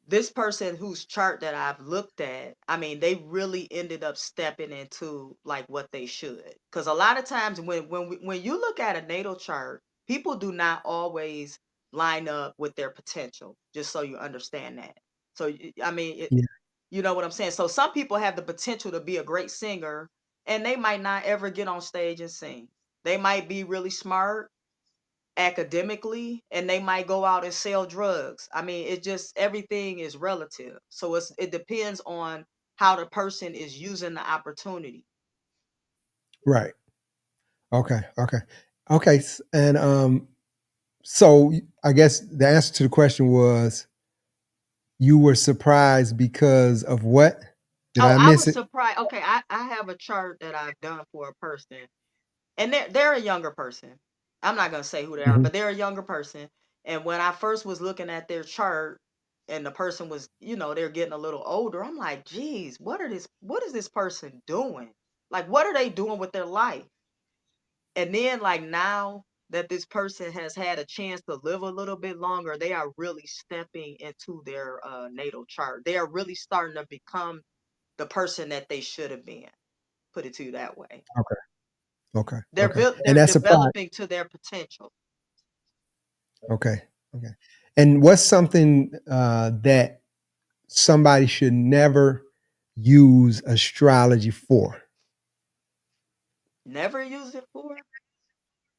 this person whose chart that I've looked at, I mean, they really ended up stepping into like what they should. Because a lot of times when you look at a natal chart, people do not always line up with their potential. Just so you understand that. So I mean, Yeah. you know what I'm saying. So some people have the potential to be a great singer, and they might not ever get on stage and sing. They might be really smart academically, and they might go out and sell drugs. I mean, it just, everything is relative. So it depends on how the person is using the opportunity. Right. Okay. Okay. Okay. And so I guess the answer to the question was you were surprised because of what? Did Oh, I I miss was it? surprised. Okay, I have a chart that I've done for a person, and they're a younger person. I'm not gonna say who they are, Mhm. but they're a younger person. And when I first was looking at their chart, and the person was, they're getting a little older, I'm like, geez, what is this person doing? Like, what are they doing with their life? And then, like, now that this person has had a chance to live a little bit longer, they are really stepping into their natal chart. They are really starting to become the person that they should have been. Put it to you that way. Okay. Okay. Okay. And They're that's surprised. developing to their potential. Okay. Okay. And what's something that somebody should never use astrology for? Never use it for.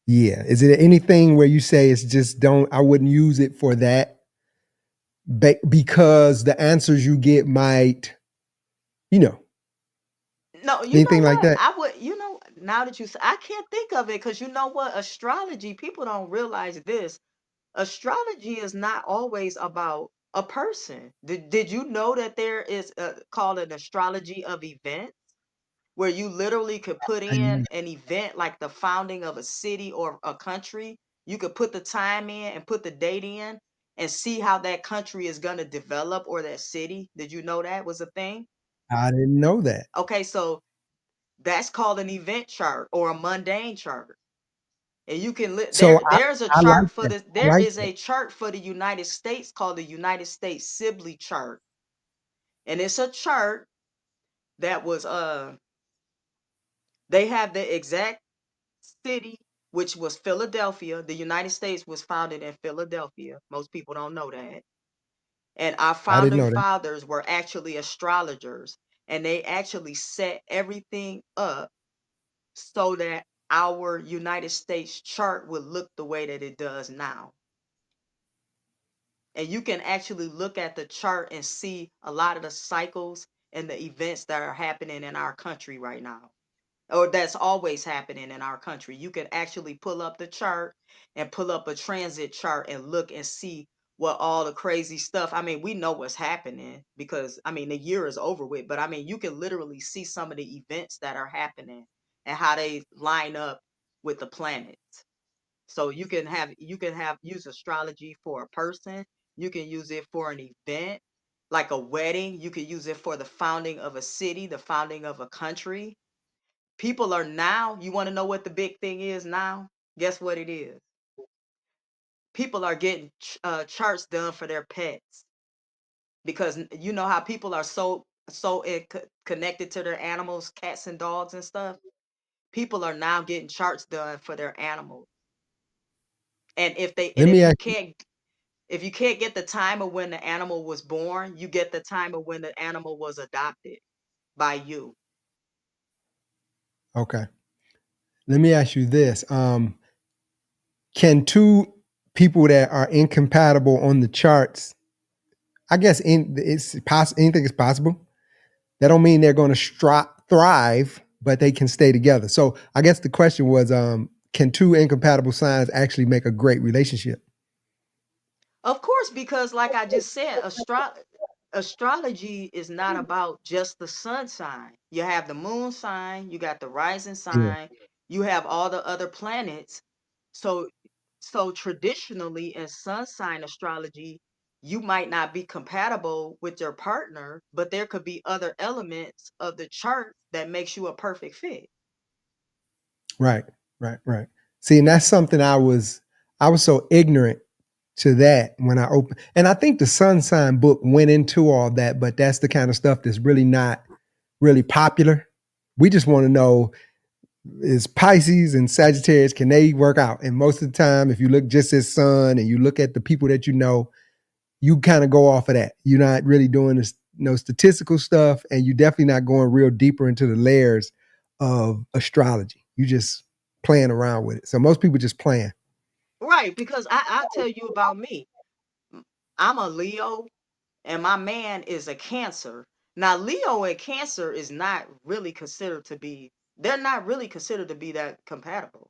Yeah. Is it anything where you say it's just don't, I wouldn't use it for that because the answers you get might, you know, No, you know anything like what? that? I would, now that you say, I can't think of it, because you know what? Astrology, people don't realize this. Astrology is not always about a person. Did you know that there is called an astrology of events, where you literally could put I know. in an event like the founding of a city or a country? You could put the time in and put the date in and see how that country is going to develop, or that city. Did you know that was a thing? I didn't know that. Okay, so that's called an event chart or a mundane chart. And you can So there's a I like chart for that. this. I There like is that. a chart for the United States called the United States Sibley chart. And it's a chart that was they have the exact city. which was Philadelphia. The United States was founded in Philadelphia. Most people don't know that. And our I didn't founding know that. fathers were actually astrologers, and they actually set everything up so that our United States chart would look the way that it does now. And you can actually look at the chart and see a lot of the cycles and the events that are happening in our country right now, or that's always happening in our country. You can actually pull up the chart and pull up a transit chart and look and see what all the crazy stuff. I mean, we know what's happening because I mean the year is over with, but I mean you can literally see some of the events that are happening and how they line up with the planets. So you can have use astrology for a person, you can use it for an event like a wedding, you can use it for the founding of a city, the founding of a country. People are now, you want to know what the big thing is now? Guess what it is? People are getting charts done for their pets because you know how people are connected to their animals, cats and dogs and stuff. People are now getting charts done for their animals. And Let me ask you, if you can't get the time of when the animal was born, you get the time of when the animal was adopted by you. okay. Let me ask you this. Can two people that are incompatible on the charts, I guess anything is possible. That don't mean they're going to thrive, but they can stay together. So I guess the question was, can two incompatible signs actually make a great relationship? Of course, because like I just said, astrology is not about just the sun sign. You have the moon sign, you got the rising Yeah. sign, you have all the other planets. So so traditionally in sun sign astrology, you might not be compatible with your partner, but there could be other elements of the chart that makes you a perfect fit. Right, right. See, and that's something I was so ignorant to that when I opened. And I think the sun sign book went into all that, but that's the kind of stuff that's really not really popular. We just want to know, is Pisces and Sagittarius, can they work out? And most of the time, if you look just at sun and you look at the people that you kind of go off of that. You're not really doing this no statistical stuff, and you're definitely not going real deeper into the layers of astrology. You just playing around with it. So most people just playing. Right, because I'll tell you about me. I'm a Leo and my man is a Cancer. Now, Leo and Cancer is not really considered to be, they're not really considered to be that compatible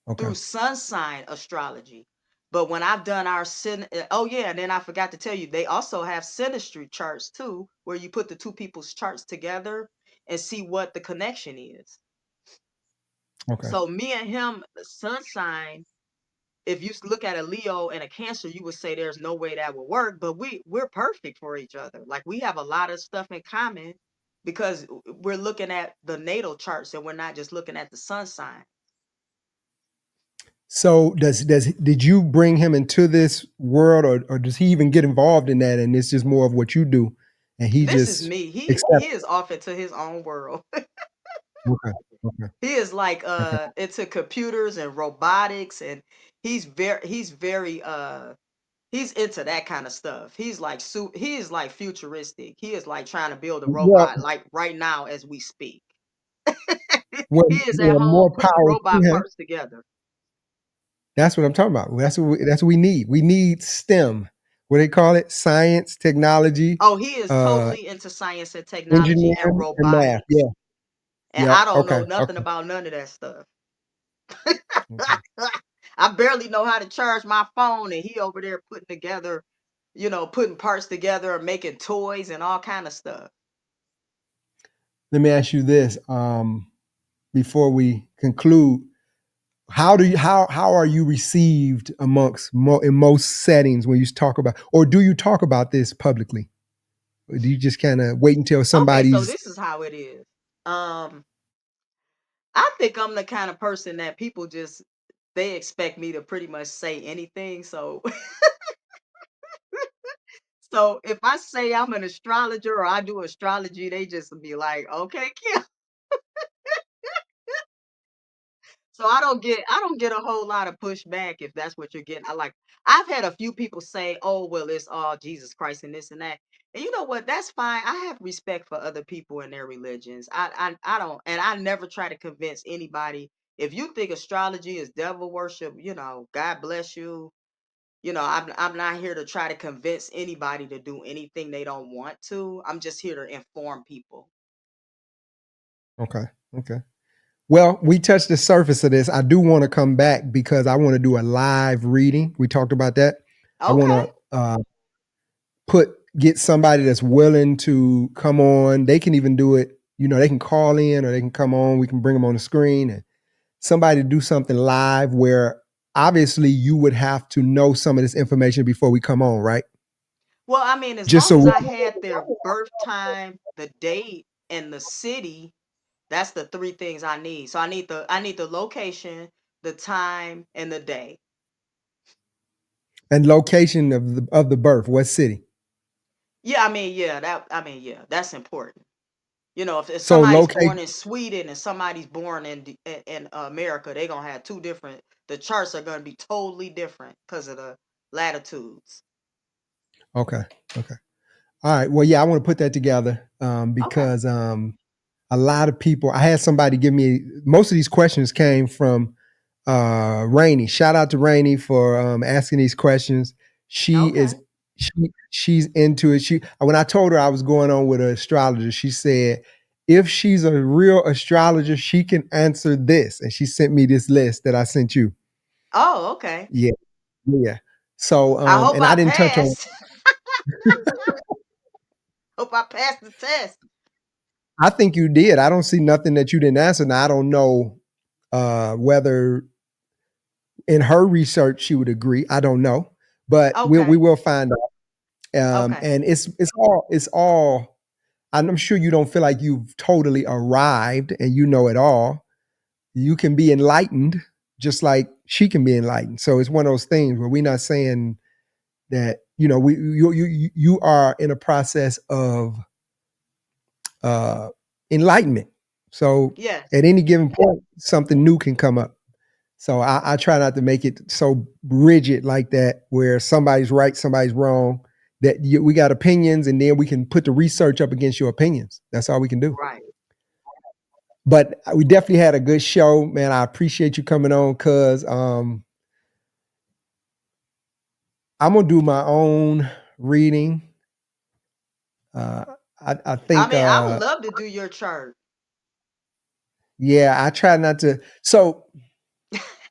Okay. through sun sign astrology. But when I've done oh yeah, and then I forgot to tell you, they also have synastry charts too, where you put the two people's charts together and see what the connection is. Okay. So me and him, sun sign, if you look at a Leo and a Cancer, you would say there's no way that would work, but we're perfect for each other. Like we have a lot of stuff in common because we're looking at the natal charts and we're not just looking at the sun sign. So did you bring him into this world, or does he even get involved in that? And it's just more of what you do, and he This is just me. He accepts. is off into his own world. Okay. Okay. He is like Okay. into computers and robotics and he's into that kind of stuff. He is like futuristic. He is like trying to build a Well, robot like right now as we speak. well, He is at yeah, home more putting power to robot him. parts together. That's what I'm talking about. That's what we need. We need STEM. What they call it? Science, technology, Oh, he is uh, totally into science and technology and engineering, and math. robotics. Yeah. And I Yep. don't know Okay. nothing Okay. about none of that stuff. Okay. I barely know how to charge my phone and he over there putting together, putting parts together and making toys and all kind of stuff. Let me ask you this, before we conclude. How are you received in most settings when you talk about, or do you talk about this publicly? Or do you just kind of wait until Okay, so somebody's this is how it is. Um, I think I'm the kind of person that people just they expect me to pretty much say anything. So so if I say I'm an astrologer or I do astrology, they just be like, okay, Kim. So I don't get a whole lot of pushback if that's what you're getting. I've had a few people say, "Oh, well, it's all Jesus Christ and this and that." And you know what? That's fine. I have respect for other people and their religions. I don't, and I never try to convince anybody. If you think astrology is devil worship, God bless you. I'm not here to try to convince anybody to do anything they don't want to. I'm just here to inform people. Okay. Okay. Well, we touched the surface of this. I do want to come back because I want to do a live reading. We talked about that. I want Okay. to get somebody that's willing to come on. They can even do it. They can call in or they can come on. We can bring them on the screen and somebody to do something live where obviously you would have to know some of this information before we come on, right? Well, I mean, as Just long so as we, I had their birth time, the date, and the city, that's the three things I need. So I need the location, the time, and the day. and location of the birth, what city? Yeah, yeah, that's important. If So somebody's locate. born in Sweden and somebody's born in America, they're gonna have two different. The charts are gonna be totally different because of the latitudes. Okay. Okay. All right. Well, yeah, I want to put that together Okay. because a lot of people. I had somebody give me most of these questions came from Rainey. Shout out to Rainey for asking these questions. She Okay. is she's into it. She when I told her I was going on with an astrologer, she said if she's a real astrologer, she can answer this, and she sent me this list that I sent you. Oh, okay. Yeah, yeah. So I hope and I I didn't touch on. passed. Hope I passed the test. I think you did. I don't see nothing that you didn't answer. Now I don't know whether in her research she would agree. I don't know, but we Okay. will find out. Okay. And it's all. I'm sure you don't feel like you've totally arrived and you know it all. You can be enlightened, just like she can be enlightened. So it's one of those things where we're not saying that you are in a process of uh, enlightenment. So Yes. at any given point, something new can come up. So I try not to make it so rigid like that, where somebody's right, somebody's wrong. We got opinions, and then we can put the research up against your opinions. That's all we can do. Right. But we definitely had a good show, man. I appreciate you coming on, cuz I'm gonna do my own reading. Uh, I I think, mean, I would love to do your chart. yeah, I try not to. So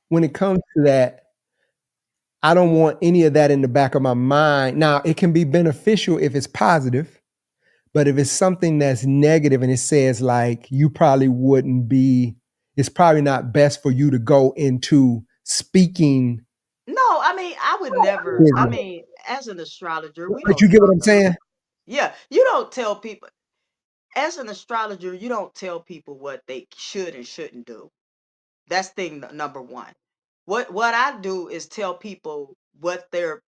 when it comes to that, I don't want any of that in the back of my mind. Now, it can be beneficial if it's positive, but if it's something that's negative and it says like you probably wouldn't be, it's probably not best for you to go into speaking. No, I mean, I would never. I Business. mean, as an astrologer, we But don't you get what tell I'm them. saying? Yeah, you don't tell people. As an astrologer, you don't tell people what they should and shouldn't do. That's thing number one. What I do is tell people what their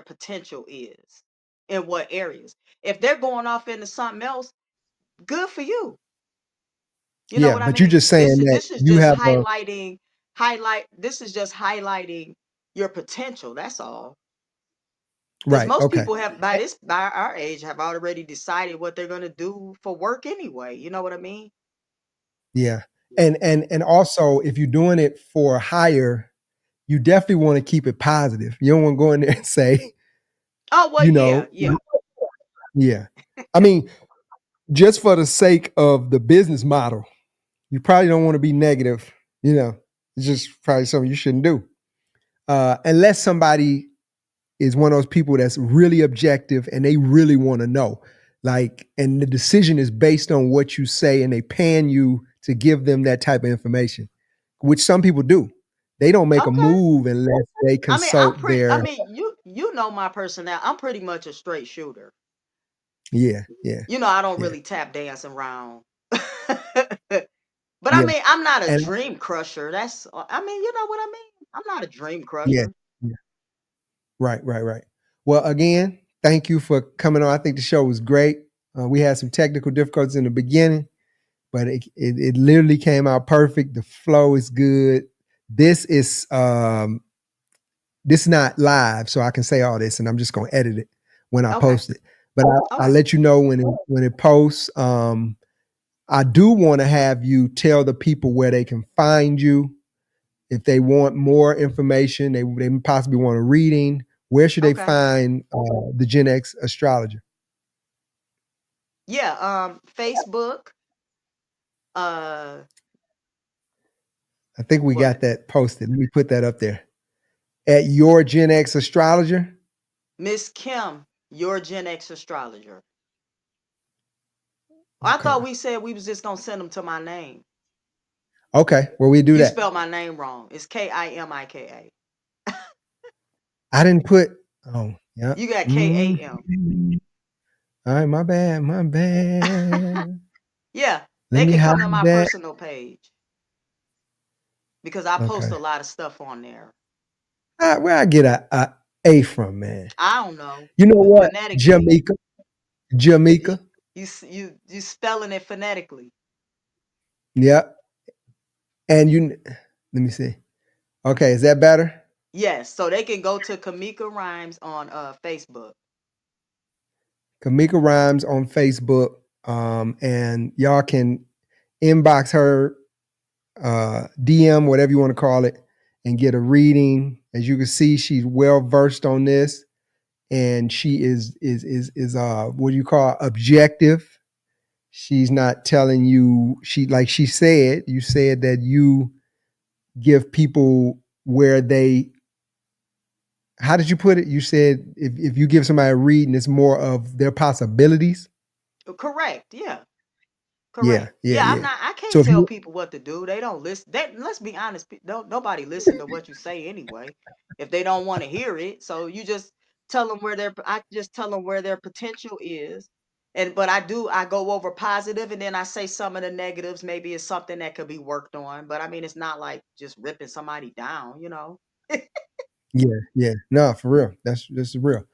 potential is in what areas. If they're going off into something else, good for you. You know Yeah, what I but you're mean? just saying This is that this is you just have a highlighting your potential. That's all. Because right. most Okay. people have by our age have already decided what they're gonna do for work anyway. You know what I mean? Yeah. And also if you're doing it for hire, you definitely want to keep it positive. You don't want to go in there and say, Oh well, you yeah, know, yeah. yeah. I mean, just for the sake of the business model, you probably don't want to be negative. It's just probably something you shouldn't do. Unless somebody is one of those people that's really objective and they really want to know. Like, and the decision is based on what you say, and they paying you to give them that type of information, which some people do. They don't make a Okay. move unless they I mean, I'm consult pretty. I their. mean, you know my personality. I'm pretty much a straight shooter. Yeah, yeah, I don't yeah, really tap dance around. But I yeah, mean, I'm not a and dream crusher. I mean, you know what I mean? I'm not a dream yeah, crusher. yeah. Right, right, right. Well, again, thank you for coming on. I think the show was great. We had some technical difficulties in the beginning, but it literally came out perfect. The flow is good. This is this is not live, so I can say all this, and I'm just gonna edit it when I Okay. post it. But I'll Okay. let you know when it posts. I do want to have you tell the people where they can find you if they want more information. They possibly want a reading. Where should they Okay. find the Gen X astrologer? Yeah. Facebook. Uh, I think we got what? that posted. Let me put that up there at your Gen X astrologer. Miss Kim, your Gen X astrologer. I Okay. thought we said we was just gonna send them to my name. Okay. Well, we do You that. spelled my name wrong. It's Kimika. I didn't put. Oh, yeah. You got Kam. Mm. All right. My bad. My bad. Yeah, Let they me can hide come to my that. personal page because I post Okay. a lot of stuff on there. Where I get a from, man? I don't know, You know what? phonetically. Jamaica. You Jamaica. you spelling it phonetically. Yep. And let me see. Okay, is that better? Yes, so they can go to Kamika Rhymes on Facebook. Kamika Rhymes on Facebook. And y'all can inbox her, DM, whatever you want to call it, and get a reading. As you can see, she's well versed on this, and she is what do you call objective. She's not telling you like she said. You said that you give people where they. How did you put it? You said if you give somebody a reading, it's more of their possibilities. Correct. Yeah. Yeah, Correct. yeah, Yeah, yeah. I So can't if tell you people what to do. They don't listen. Let's be honest. Don't nobody listen to what you say anyway. If they don't want to hear it, so you just tell them where their. I just tell them where their potential is, and but I go over positive, and then I say some of the negatives. Maybe it's something that could be worked on. But I mean, it's not like just ripping somebody down. yeah, yeah. No, for real. That's real.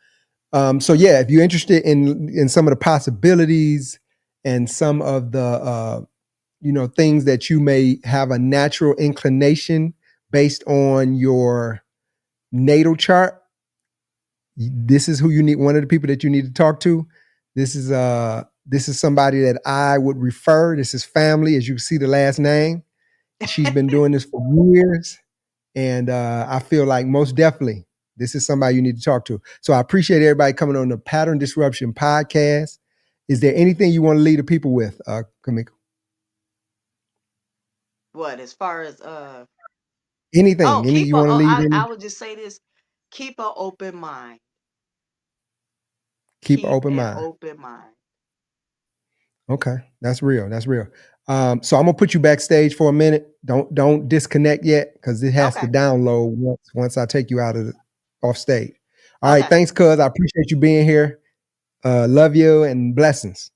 So yeah, if you're interested in some of the possibilities and some of the things that you may have a natural inclination based on your natal chart, this is who you need. One of the people that you need to talk to. This is somebody that I would refer. This is family, as you can see the last name. She's been doing this for years, and I feel like most definitely this is somebody you need to talk to. So I appreciate everybody coming on the Pattern Disruption podcast. Is there anything you want to leave the people with, Kamika? What as far as Anything? Any keep you a. want to Oh, leave? I Any? would just say this: keep an open mind. Keep an Keep open an mind. open mind. Okay, that's real. That's real. So I'm gonna put you backstage for a minute. Don't disconnect yet because it has to Okay. download once I take you out of off stage. All right, Okay. thanks, cuz I appreciate you being here. Love you and blessings.